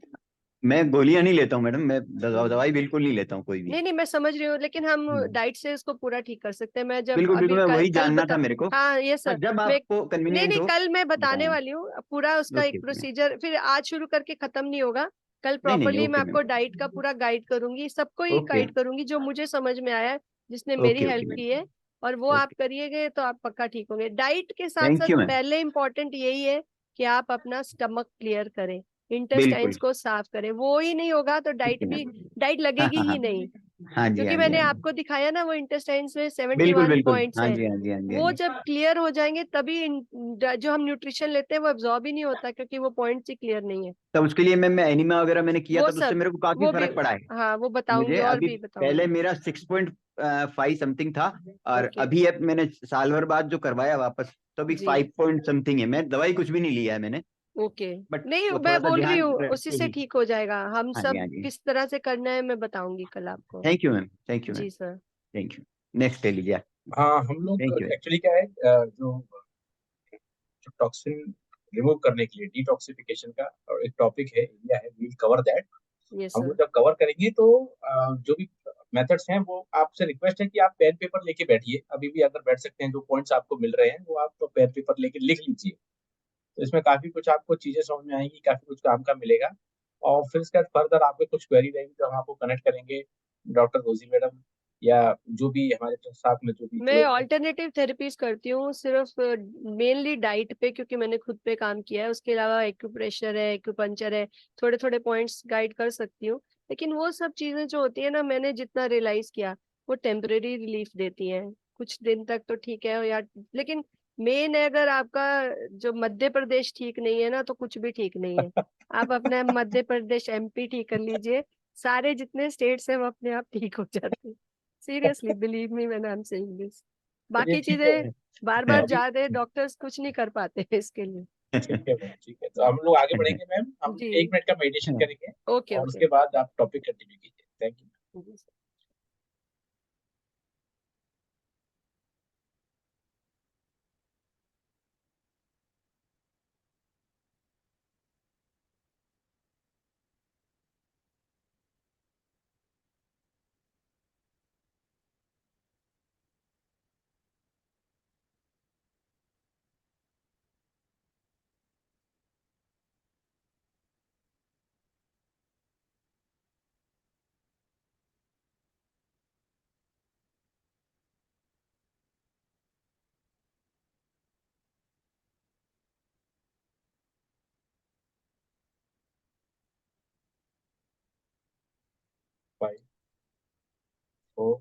मैं गोलियां नहीं लेता हूँ मैडम, मैं दवाई बिल्कुल नहीं लेता हूँ कोई भी। नहीं नहीं, मैं समझ रही हूँ, लेकिन हम हम्म, डाइट से इसको पूरा ठीक कर सकते हैं। मैं जब बिल्कुल बिल्कुल, अभी मैं कल वही कल जानना था बता, मेरे को। हाँ ये हाँ, सर। जब मैं आपको नहीं कन्वीनियंट नहीं, हो कल मैं बताने बताएं। वाली हूँ पूरा, उसका ओके एक ओके, प्रोसीजर, फिर आज शुरू करके खत्म नहीं होगा। कल नहीं प्रॉपरली मैं ओके आपको मैम, डाइट का पूरा गाइड करूंगी, सबको ही ओके गाइड करूंगी जो मुझे समझ में आया है, जिसने मेरी ओके ओके हेल्प मैम, की है, और वो आप ओके करिएगे तो आप पक्का ठीक होंगे। डाइट के साथ थैंक साथ यू मैम, पहले इम्पोर्टेंट यही है कि आप अपना स्टमक क्लियर करें, बिल्कुल, इंटेस्टाइन्स को साफ करें। वो ही नहीं होगा तो ठीक डाइट है भी, मैम, डाइट हाँ लगेगी हाँ ही हाँ नहीं। हाँ जी क्योंकि हाँ जी मैंने हाँ जी, आपको दिखाया ना, वो इंटेस्टाइन्स में बिल्कुल 71 बिल्कुल, पॉइंट्स हाँ है। जी हाँ जी हाँ जी हाँ वो जी, जब क्लियर हो जाएंगे तभी जो हम न्यूट्रिशन लेते हैं वो एब्जॉर्ब ही नहीं होता, क्योंकि वो पॉइंट्स ही क्लियर नहीं है। तब उसके लिए मैम मैं एनिमा वगैरह मैंने किया वो था, तो उससे सब, मेरे को काफी वो भी, फर्क पड़ा है। हाँ वो बताऊंगी मुझे और अभी भी पहले बताऊंगी। मेरा 6.5 समथिंग था, और ओके अभी अब मैंने साल भर बाद जो करवाया वापस, तो अभी जी, 5 पॉइंट समथिंग है। मैं दवाई कुछ भी नहीं लिया है मैंने, ओके। बट नहीं वो मैं थोड़ा सा बोल रही ध्यान हूँ उसी रखते से ही। ठीक हो जाएगा। हम हाँ जी सब हाँ जी, किस तरह से करना है मैं बताऊंगी कल आपको। Thank you ma'am, thank you ma'am, जी सर। Thank you. नेक्स्ट ले लीजिए, हाँ, हम लोग थैंक यू। एक्चुअली क्या है, जो जो टॉक्सिन रिमूव करने के लिए डिटॉक्सिफिकेशन का एक टॉपिक है, एरिया है, वील कवर दैट। यस हम सर। लोग जब कवर करेंगे तो जो भी मेथड्स हैं, वो आपसे रिक्वेस्ट है कि आप पेन पेपर लेके बैठिए, अभी भी अगर बैठ सकते हैं, जो पॉइंट्स आपको मिल रहे हैं वो आप तो पेन पेपर लेके लिख लीजिए। तो इसमें काफी कुछ आपको चीजें समझ में आएंगी, काफी कुछ काम का मिलेगा। और फिर इसके बाद फर्दर आपके कुछ क्वेरी रहेंगी तो हम आपको कनेक्ट करेंगे डॉक्टर रोजी मैडम, या जो भी हमारे साथ में जो भी मैं जुड़े हुए हैं। ऑल्टरनेटिव थेरेपीज करती हूँ सिर्फ, मेनली डाइट पे, क्योंकि मैंने खुद पे काम किया है। उसके अलावा एक्यूप्रेशर है, एक्यूपंचर है, थोड़े थोड़े पॉइंट्स गाइड कर सकती हूँ। लेकिन वो सब चीजें जो होती है ना, मैंने जितना रियलाइज किया, वो टेम्परेरी रिलीफ देती हैं, कुछ दिन तक तो ठीक है यार। लेकिन मेन है, अगर आपका जो मध्य प्रदेश ठीक नहीं है ना, तो कुछ भी ठीक नहीं है। आप अपना मध्य प्रदेश एमपी ठीक कर लीजिए, सारे जितने स्टेट्स हैं वो अपने आप ठीक हो जाते हैं। Seriously believe me when I am saying this. चलिए बाकी ठीक है। चीजें बार बार अभी जा रहे डॉक्टर्स कुछ नहीं कर पाते हैं इसके लिए। ठीक है मैम, ठीक है, तो हम लोग आगे बढ़ेंगे मैम, हम जी 1 मिनट का मेडिटेशन करेंगे ओके और ओके। उसके बाद आप टॉपिक कंटिन्यू कीजिए। Thank you. Five, four,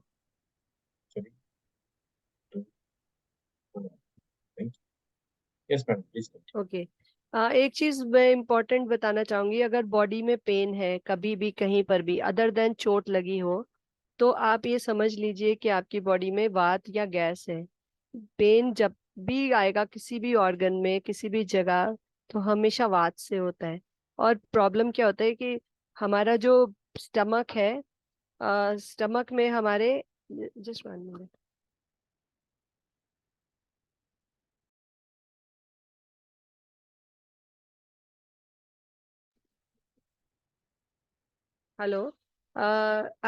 three, two, thank you. Yes ma'am, please. Okay. एक चीज मैं इम्पोर्टेंट बताना चाहूंगी, अगर बॉडी में पेन है कभी भी कहीं पर भी अदर देन चोट लगी हो, तो आप ये समझ लीजिए कि आपकी बॉडी में वात या गैस है। पेन जब भी आएगा किसी भी ऑर्गन में किसी भी जगह, तो हमेशा वात से होता है। और प्रॉब्लम क्या होता है कि हमारा जो स्टमक है, स्टमक में हमारे, जस्ट 1 मिनट। हेलो।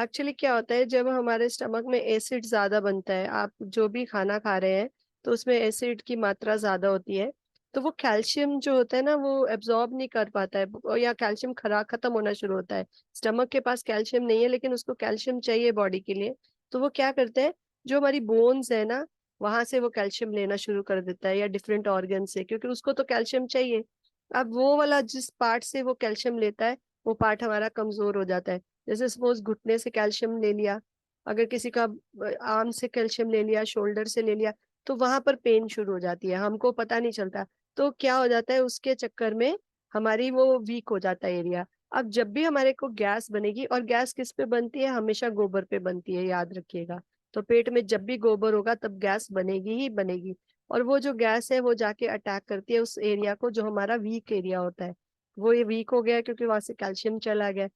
एक्चुअली क्या होता है, जब हमारे स्टमक में एसिड ज्यादा बनता है, आप जो भी खाना खा रहे हैं तो उसमें एसिड की मात्रा ज्यादा होती है, तो वो कैल्शियम जो होता है ना वो एब्जॉर्ब नहीं कर पाता है, या कैल्शियम खत्म होना शुरू होता है। स्टमक के पास कैल्शियम नहीं है लेकिन उसको कैल्शियम चाहिए बॉडी के लिए, तो वो क्या करते हैं, जो हमारी बोन्स है ना, वहां से वो कैल्शियम लेना शुरू कर देता है, या डिफरेंट ऑर्गन से, क्योंकि उसको तो कैल्शियम चाहिए। अब वो वाला जिस पार्ट से वो कैल्शियम लेता है, वो पार्ट हमारा कमजोर हो जाता है। जैसे सपोज घुटने से कैल्शियम ले लिया, अगर किसी का आर्म से कैल्शियम ले लिया, शोल्डर से ले लिया, तो वहां पर पेन शुरू हो जाती है, हमको पता नहीं चलता। तो क्या हो जाता है, उसके चक्कर में हमारी वो वीक हो जाता है एरिया। अब जब भी हमारे को गैस बनेगी, और गैस किस पे बनती है, हमेशा गोबर पे बनती है, याद रखिएगा। तो पेट में जब भी गोबर होगा तब गैस बनेगी ही बनेगी। और वो जो गैस है वो जाके अटैक करती है उस एरिया को जो हमारा वीक एरिया होता है। वो ये वीक हो गया क्योंकि वहां से कैल्शियम चला गया।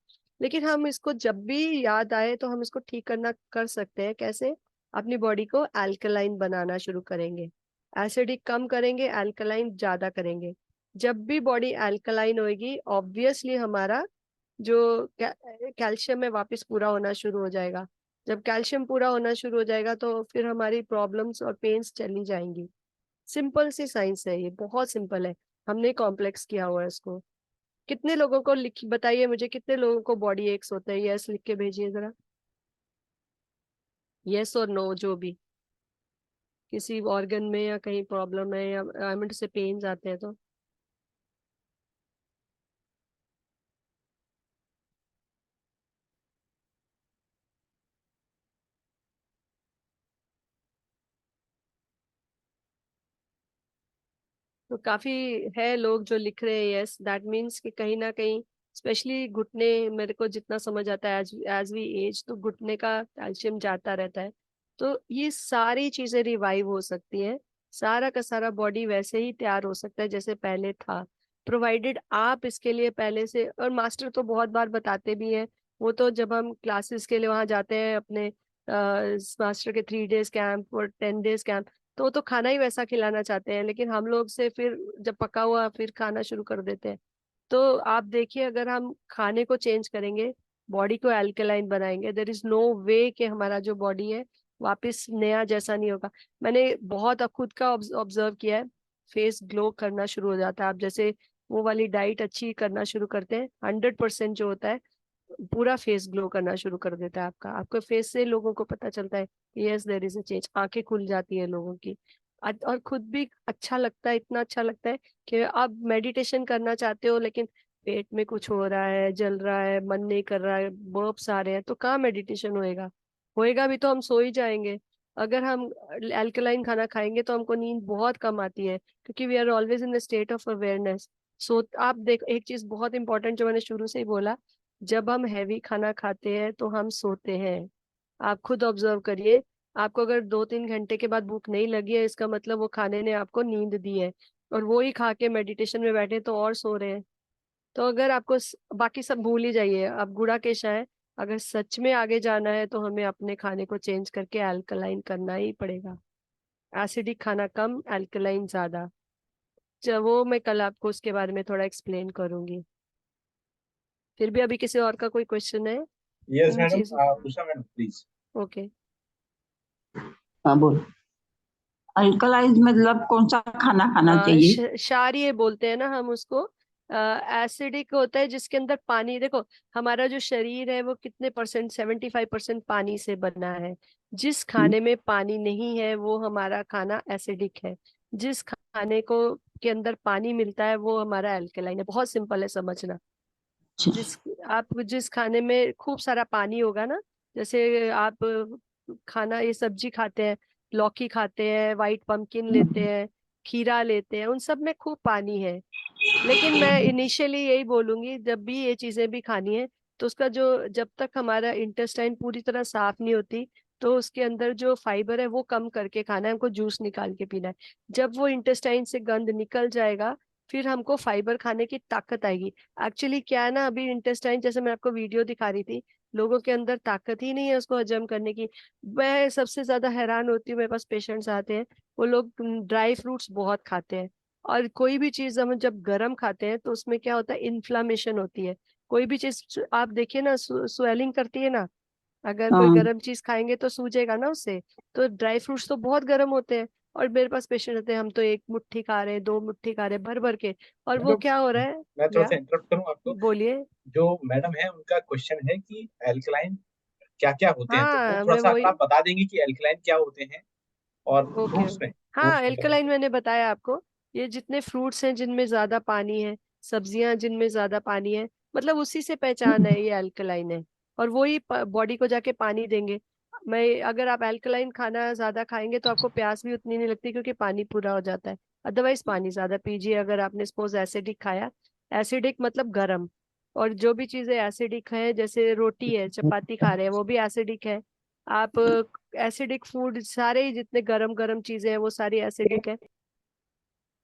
लेकिन हम इसको जब भी याद आए तो हम इसको ठीक करना कर सकते हैं, कैसे? अपनी बॉडी को अल्कलाइन बनाना शुरू करेंगे, एसिडिक कम करेंगे, अल्कलाइन ज्यादा करेंगे। जब भी बॉडी अल्कलाइन होएगी, ऑब्वियसली हमारा जो कैल्शियम है वापस पूरा होना शुरू हो जाएगा। जब कैल्शियम पूरा होना शुरू हो जाएगा तो फिर हमारी प्रॉब्लम्स और पेन्स चली जाएंगी। सिंपल सी साइंस है, ये बहुत सिंपल है, हमने कॉम्प्लेक्स किया हुआ है इसको। कितने लोगों को लिख बताइए मुझे, कितने लोगों को बॉडी एक्स होता है? यस लिख के भेजिए जरा, यस और नो, जो भी किसी ऑर्गन में या कहीं प्रॉब्लम है या आर्मेंट से पेन्स आते हैं तो। तो काफी है लोग जो लिख रहे हैं यस, दैट मीन्स कि कहीं ना कहीं स्पेशली घुटने, मेरे को जितना समझ आता है एज एज वी एज, तो घुटने का कैल्शियम जाता रहता है। तो ये सारी चीजें रिवाइव हो सकती हैं, सारा का सारा बॉडी वैसे ही तैयार हो सकता है जैसे पहले था, प्रोवाइडेड आप इसके लिए पहले से। और मास्टर तो बहुत बार बताते भी हैं, वो तो जब हम क्लासेस के लिए वहां जाते हैं अपने मास्टर के 3 डेज कैंप और 10 डेज कैंप, तो वो तो खाना ही वैसा खिलाना चाहते हैं, लेकिन हम लोग से फिर जब पका हुआ फिर खाना शुरू कर देते हैं। तो आप देखिए, अगर हम खाने को चेंज करेंगे, बॉडी को एल्कलाइन बनाएंगे, देर इज नो वे कि हमारा जो बॉडी है वापस नया जैसा नहीं होगा। मैंने बहुत खुद का ऑब्जर्व किया है, फेस ग्लो करना शुरू हो जाता है। आप जैसे वो वाली डाइट अच्छी करना शुरू करते हैं, 100% जो होता है पूरा फेस ग्लो करना शुरू कर देता है आपका। आपके फेस से लोगों को पता चलता है yes there is a change, आंखें खुल जाती है लोगों की। और खुद भी अच्छा लगता है, इतना अच्छा लगता है कि आप मेडिटेशन करना चाहते हो लेकिन पेट में कुछ हो रहा है, जल रहा है, मन नहीं कर रहा है, बर्प्स आ रहे हैं, तो कहाँ मेडिटेशन होएगा? होएगा भी तो हम सो ही जाएंगे। अगर हम अल्कलाइन खाना खाएंगे तो हमको नींद बहुत कम आती है, क्योंकि we are always in the state of awareness. So आप देख, एक चीज बहुत इंपॉर्टेंट जो मैंने शुरू से ही बोला, जब हम हैवी खाना खाते हैं तो हम सोते हैं। आप खुद ऑब्जर्व करिए, आपको अगर 2-3 घंटे के बाद भूख नहीं लगी है, इसका मतलब वो खाने ने आपको नींद दी है, और वो ही खा के मेडिटेशन में बैठे तो और सो रहे हैं। तो अगर आपको बाकी सब भूल ही जाइए, अब गुड़ा केशा है, अगर सच में आगे जाना है तो हमें अपने खाने को चेंज करके अल्कलाइन करना ही पड़ेगा। एसिडिक खाना कम, अल्कलाइन ज्यादा। वो मैं कल आपको उसके बारे में थोड़ा एक्सप्लेन करूंगी। फिर भी अभी किसी और का कोई क्वेश्चन है यस इन मैडम, चीजों? Usha madam please. ओके। हाँ बोल। अल्कलाइज मतलब कौन सा खाना खाना चाहिए? क्षारीय बोलते हैं ना हम उसको। एसिडिक होता है जिसके अंदर पानी, देखो हमारा जो शरीर है वो कितने परसेंट, 75% पानी से बना है। जिस खाने में पानी नहीं है वो हमारा खाना एसिडिक है। जिस खाने को के अंदर पानी मिलता है वो हमारा अल्कलाइन है। बहुत सिंपल है समझना। जिस आप जिस खाने में खूब सारा पानी होगा ना, जैसे आप खाना ये सब्जी खाते हैं, लौकी खाते हैं, व्हाइट पंपकिन लेते हैं, खीरा लेते हैं, उन सब में खूब पानी है। लेकिन मैं इनिशियली यही बोलूंगी, जब भी ये चीजें भी खानी है तो उसका जो, जब तक हमारा इंटेस्टाइन पूरी तरह साफ नहीं होती, तो उसके अंदर जो फाइबर है वो कम करके खाना है, हमको जूस निकाल के पीना है। जब वो इंटेस्टाइन से गंद निकल जाएगा, फिर हमको फाइबर खाने की ताकत आएगी। एक्चुअली क्या है ना, अभी इंटेस्टाइन, जैसे मैं आपको वीडियो दिखा रही थी, लोगों के अंदर ताकत ही नहीं है उसको हजम करने की। मैं सबसे ज्यादा हैरान होती हूँ, मेरे पास पेशेंट्स आते हैं, वो लोग ड्राई फ्रूट्स बहुत खाते हैं। और कोई भी चीज हम जब गर्म खाते हैं तो उसमें क्या होता है, इन्फ्लामेशन होती है। कोई भी चीज आप देखिए ना, स्वेलिंग करती है ना, अगर कोई हाँ गर्म चीज खाएंगे तो सूजेगा ना उससे। तो ड्राई फ्रूट्स तो बहुत गर्म होते हैं, और मेरे पास पेशेंट होते हैं, हम तो 1 मुट्ठी खा रहे हैं, 2 मुट्ठी खा रहे हैं भर भर के, और वो मैडम क्या हो रहा है? मैं थोड़ा या सा इंटरप्ट करूं आपको। बोलिए। जो मैडम है उनका क्वेश्चन है कि एल्कलाइन क्या क्या होते हैं, तो वो हाँ थोड़ा मैं सा अगर वही। आप बता देंगे कि एल्कलाइन क्या होते हैं। और ओके फ्रूट्स में, ओके, हाँ के बारे में। एल्कलाइन मैंने बताया आपको। ये जितने फ्रूट्स हैं जिनमें ज्यादा पानी है, सब्जियां जिनमें ज्यादा पानी है, मतलब उसी से पहचान है ये अल्कलाइन है। और वही बॉडी को जाके पानी देंगे। मैं, अगर आप अल्कलाइन खाना ज्यादा खाएंगे तो आपको प्यास भी उतनी नहीं लगती, क्योंकि पानी पूरा हो जाता है। अदरवाइज पानी ज्यादा पीजिए। अगर आपने सपोज एसिडिक खाया, एसिडिक मतलब गर्म, और जो भी चीजें एसिडिक है, जैसे रोटी है, चपाती खा रहे हैं, वो भी एसिडिक है। आप एसिडिक फूड, सारे ही जितने गरम गरम चीजें हैं वो सारी एसिडिक है।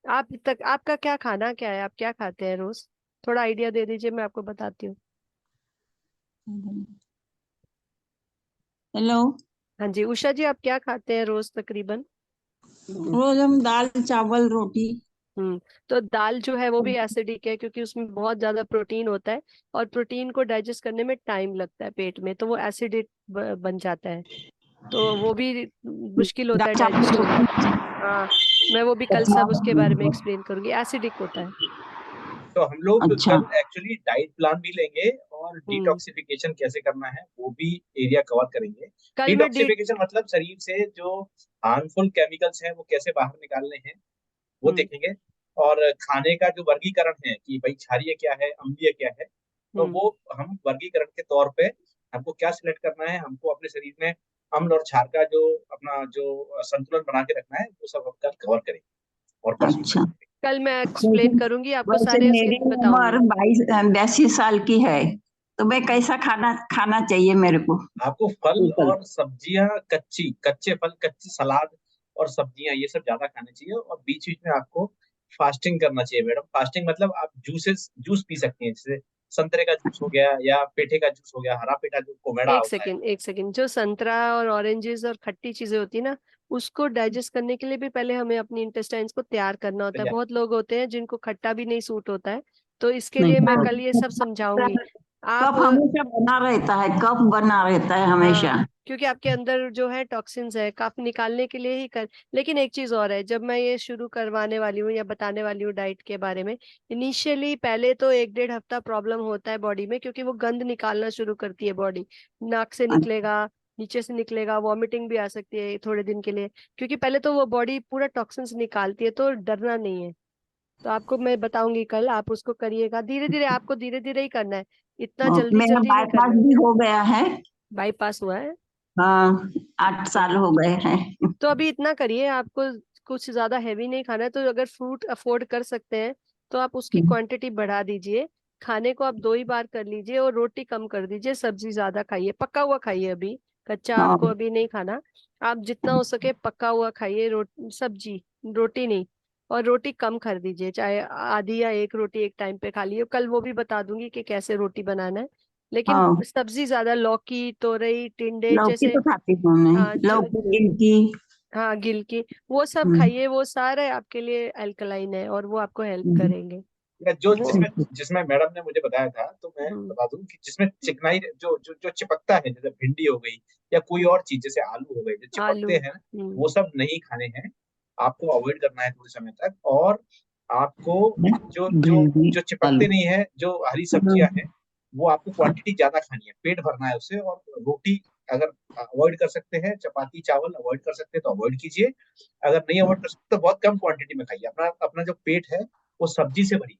आप तक, आपका क्या खाना क्या है, आप क्या खाते हैं रोज? थोड़ा आइडिया दे दीजिए, मैं आपको बताती हूँ। हेलो। हाँ जी उषा जी, आप क्या खाते हैं रोज तकरीबन? रोज हम दाल चावल रोटी। तो दाल जो है वो भी एसिडिक है, क्योंकि उसमें बहुत ज्यादा प्रोटीन होता है, और प्रोटीन को डाइजेस्ट करने में टाइम लगता है पेट में, तो वो एसिडिक बन जाता है। तो वो भी मुश्किल होता दाल है चावल डाइजेस्ट होना। रोटी। हाँ, मैं वो भी कल सब उसके बारे में एक्सप्लेन करूंगी, एसिडिक होता है। तो हम लोग अच्छा कल एक्चुअली डाइट प्लान भी लेंगे और डिटॉक्सिफिकेशन कैसे करना है वो भी एरिया कवर करेंगे। कल मैं डिटॉक्सिफिकेशन मतलब शरीर से जो हार्मफुल केमिकल्स हैं वो कैसे बाहर निकालने हैं वो देखेंगे। और खाने का जो वर्गीकरण है कि भाई क्षारीय क्या है, अम्लीय क्या है, तो वो हम वर्गीकरण के तौर पे हमको क्या सिलेक्ट करना है, हमको अपने शरीर में अम्ल और क्षार का जो अपना जो संतुलन बना के रखना है वो सब हम कल कवर करेंगे और प्रश्न अच्छा। करेंगे। कल मैं वैसे एक्सप्लेन करूंगी आपको, वैसे सारे उसके मेरी बताऊंगी। उम्र 82 साल की है, तो मैं कैसा खाना खाना चाहिए मेरे को? आपको फल बिल्कुल। और सब्जियां, कच्चे फल, कच्ची सलाद और सब्जियां ये सब ज्यादा खाने चाहिए। और बीच बीच में आपको फास्टिंग करना चाहिए मैडम। फास्टिंग मतलब आप जूस पी सकती हैं, जैसे संतरे का जूस हो गया या पेठे का जूस हो गया, हरा पेठा जो कोमेडा एक होता है। सेकेंड, एक सेकेंड। जो संतरा और ऑरेंजेस और खट्टी चीजें होती है ना, उसको डाइजेस्ट करने के लिए भी पहले हमें अपनी इंटेस्टाइन्स को तैयार करना होता तो है। बहुत लोग होते हैं जिनको खट्टा भी नहीं सूट होता है, तो इसके नहीं लिए मैं हाँ, कल ये सब समझाऊंगी। आप कफ हमेशा बना रहता है, कफ बना रहता है हमेशा। हाँ, क्योंकि आपके अंदर जो है टॉक्सिन्स है, कफ निकालने के लिए ही कर। लेकिन एक चीज और है, जब मैं ये शुरू करवाने वाली हूँ या बताने वाली हूँ डाइट के बारे में, इनिशियली पहले तो 1-1.5 हफ्ता प्रॉब्लम होता है बॉडी में, क्योंकि वो गंद निकालना शुरू करती है बॉडी। नाक से निकलेगा, नीचे से निकलेगा, वॉमिटिंग भी आ सकती है थोड़े दिन के लिए, क्योंकि पहले तो वो बॉडी पूरा टॉक्सिन्स निकालती है। तो डरना नहीं है। तो आपको मैं बताऊंगी कल, आप उसको करिएगा धीरे धीरे, आपको धीरे धीरे ही करना है, इतना जल्दी मेरा जल्दी नहीं बाईपास करना। भी हो गया है। बाईपास हुआ है? हाँ, 8 साल हो गए हैं। तो अभी इतना करिए, आपको कुछ ज्यादा हैवी नहीं खाना है, तो अगर फ्रूट अफोर्ड कर सकते हैं तो आप उसकी क्वांटिटी बढ़ा दीजिए। खाने को आप 2 ही बार कर लीजिए और रोटी कम कर दीजिए, सब्जी ज्यादा खाइए, पका हुआ खाइए। अभी कच्चा हाँ, आपको अभी नहीं खाना। आप जितना हो सके पका हुआ खाइए, सब्जी, रोटी नहीं। और रोटी कम कर दीजिए, चाहे आधी या एक रोटी एक टाइम पे खा लिए। कल वो भी बता दूंगी कि कैसे रोटी बनाना है। लेकिन हाँ। सब्जी ज्यादा, लौकी, तोरई, टिंडे लौकी जैसे। तो खाती हूँ मैं, हाँ लौकी, गिलकी। हाँ, गिल की, वो सब हम्म, खाइए। वो सारे आपके लिए अल्कलाइन है और वो आपको हेल्प हम्म, करेंगे। या जो वो जिसमें जिसमें मैडम ने मुझे बताया था, तो मैं हम्म बता दूं कि जिसमें चिकनाई जो जो जो चिपकता है, जैसे भिंडी हो गई या कोई हम्म, और चीज जैसे आलू हो गए जो आलू। चिपकते हैं, वो सब नहीं खाने हैं। आपको अवॉइड करना है थोड़े समय तक। और आपको जो जो भिंडी, जो आलू। चिपकते नहीं है, जो हरी सब्जियां हैं, वो आपको क्वांटिटी ज्यादा खानी है, पेट भरना है उससे। और रोटी अगर अवॉइड कर सकते हैं, चपाती चावल अवॉइड कर सकते हैं तो अवॉइड कीजिए। अगर नहीं अवॉइड कर सकते तो बहुत कम क्वांटिटी में खाइए। अपना अपना जो पेट है वो सब्जी से भरिए।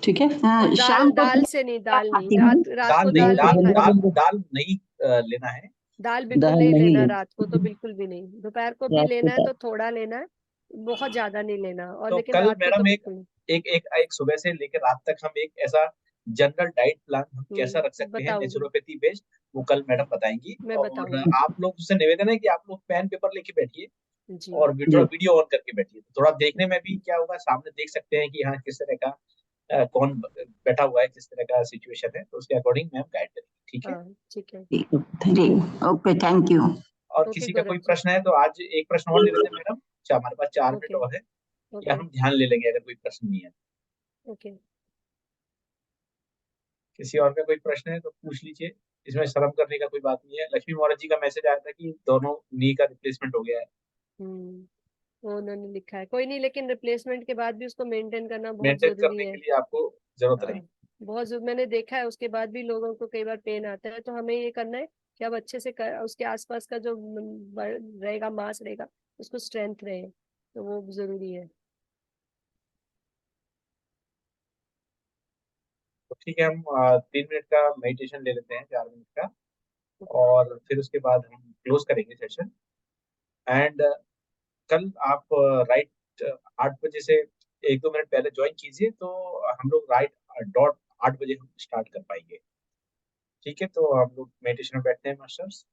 ठीक है। हाँ, और दाल, शाम को दाल से नहीं, क्या दाल नहीं, खाती हूँ? रात रात दाल को नहीं, दाल नहीं खाना। दाल नहीं लेना है। दाल बिल्कुल दाल नहीं नहीं लेना, ले। रात को तो बिल्कुल भी नहीं। दोपहर को भी रात को लेना है दाल। तो थोड़ा लेना है, बहुत ज्यादा नहीं लेना। और तो लेकिन कल रात को तो मैडम एक बिल्कुल नहीं। एक एक एक सुबह से लेकर रात तक हम एक ऐसा जनरल डाइट प्लान हम कैसा रख सकते हैं बताऊंगी, नेचुरोपैथी बेस्ड, वो कल मैडम बताएंगी। मैं और बताऊंगी। आप लोग से निवेदन है कि आप लोग पेन पेपर लेके बैठिए जी। और थोड़ा जी। वीडियो ऑन करके बैठिए, तो थोड़ा देखने में भी क्या होगा, सामने देख सकते हैं कि हाँ किस तरह का कौन बैठा हुआ है, किस तरह का सिचुएशन है, तो उसके अकॉर्डिंग मैम गाइड करेंगे। ठीक है। हाँ, ठीक है। ठीक है, जी। Okay, thank you. और ओके किसी का कोई गौरव जी। प्रश्न है तो आज एक प्रश्न और ले लेते हैं मैडम। अच्छा, हमारे पास 4 मिनट ओके। और है, या ओके। हम ध्यान ले लेंगे अगर कोई प्रश्न नहीं है। ओके। किसी और का कोई प्रश्न है तो पूछ लीजिए, इसमें शर्म करने का कोई बात नहीं है। लक्ष्मी महाराज जी का मैसेज आया था कि दोनों नी का रिप्लेसमेंट हो गया है। वो उन्होंने लिखा है, कोई नहीं, लेकिन रिप्लेसमेंट के बाद भी उसको मेंटेन करना बहुत मेंटेन जरूरी करने है। के लिए आपको जरूरत हाँ, रहेगी। बहुत जरूर। मैंने देखा है उसके बाद भी लोगों को कई बार पेन आता है, तो हमें ये करना है कि अब अच्छे से उसके आसपास का जो रहेगा, मांस रहेगा, उसको स्ट्रेंथ रहे, तो वो जरूरी है। तो ठीक है, हम 3 मिनट का मेडिटेशन ले लेते हैं, 4 मिनट का, और फिर उसके बाद हम क्लोज करेंगे सेशन। एंड कल आप राइट 8 बजे से 1-2 मिनट पहले ज्वाइन कीजिए, तो हम लोग राइट डॉट 8 बजे हम स्टार्ट कर पाएंगे। ठीक है, तो हम लोग मेडिटेशन में बैठते हैं masters.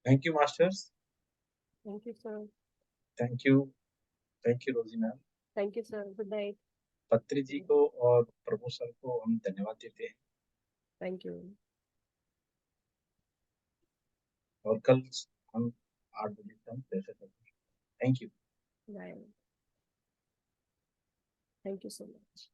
Thank you masters, thank you sir. Thank you Rosy ma'am. Thank you sir. Good night. Patri ji को और प्रभु सर को हम धन्यवाद देते हैं, थैंक यू। और कल हम 8 बजे से हम फिर से करते हैं। Thank you. Bye. Thank you so much.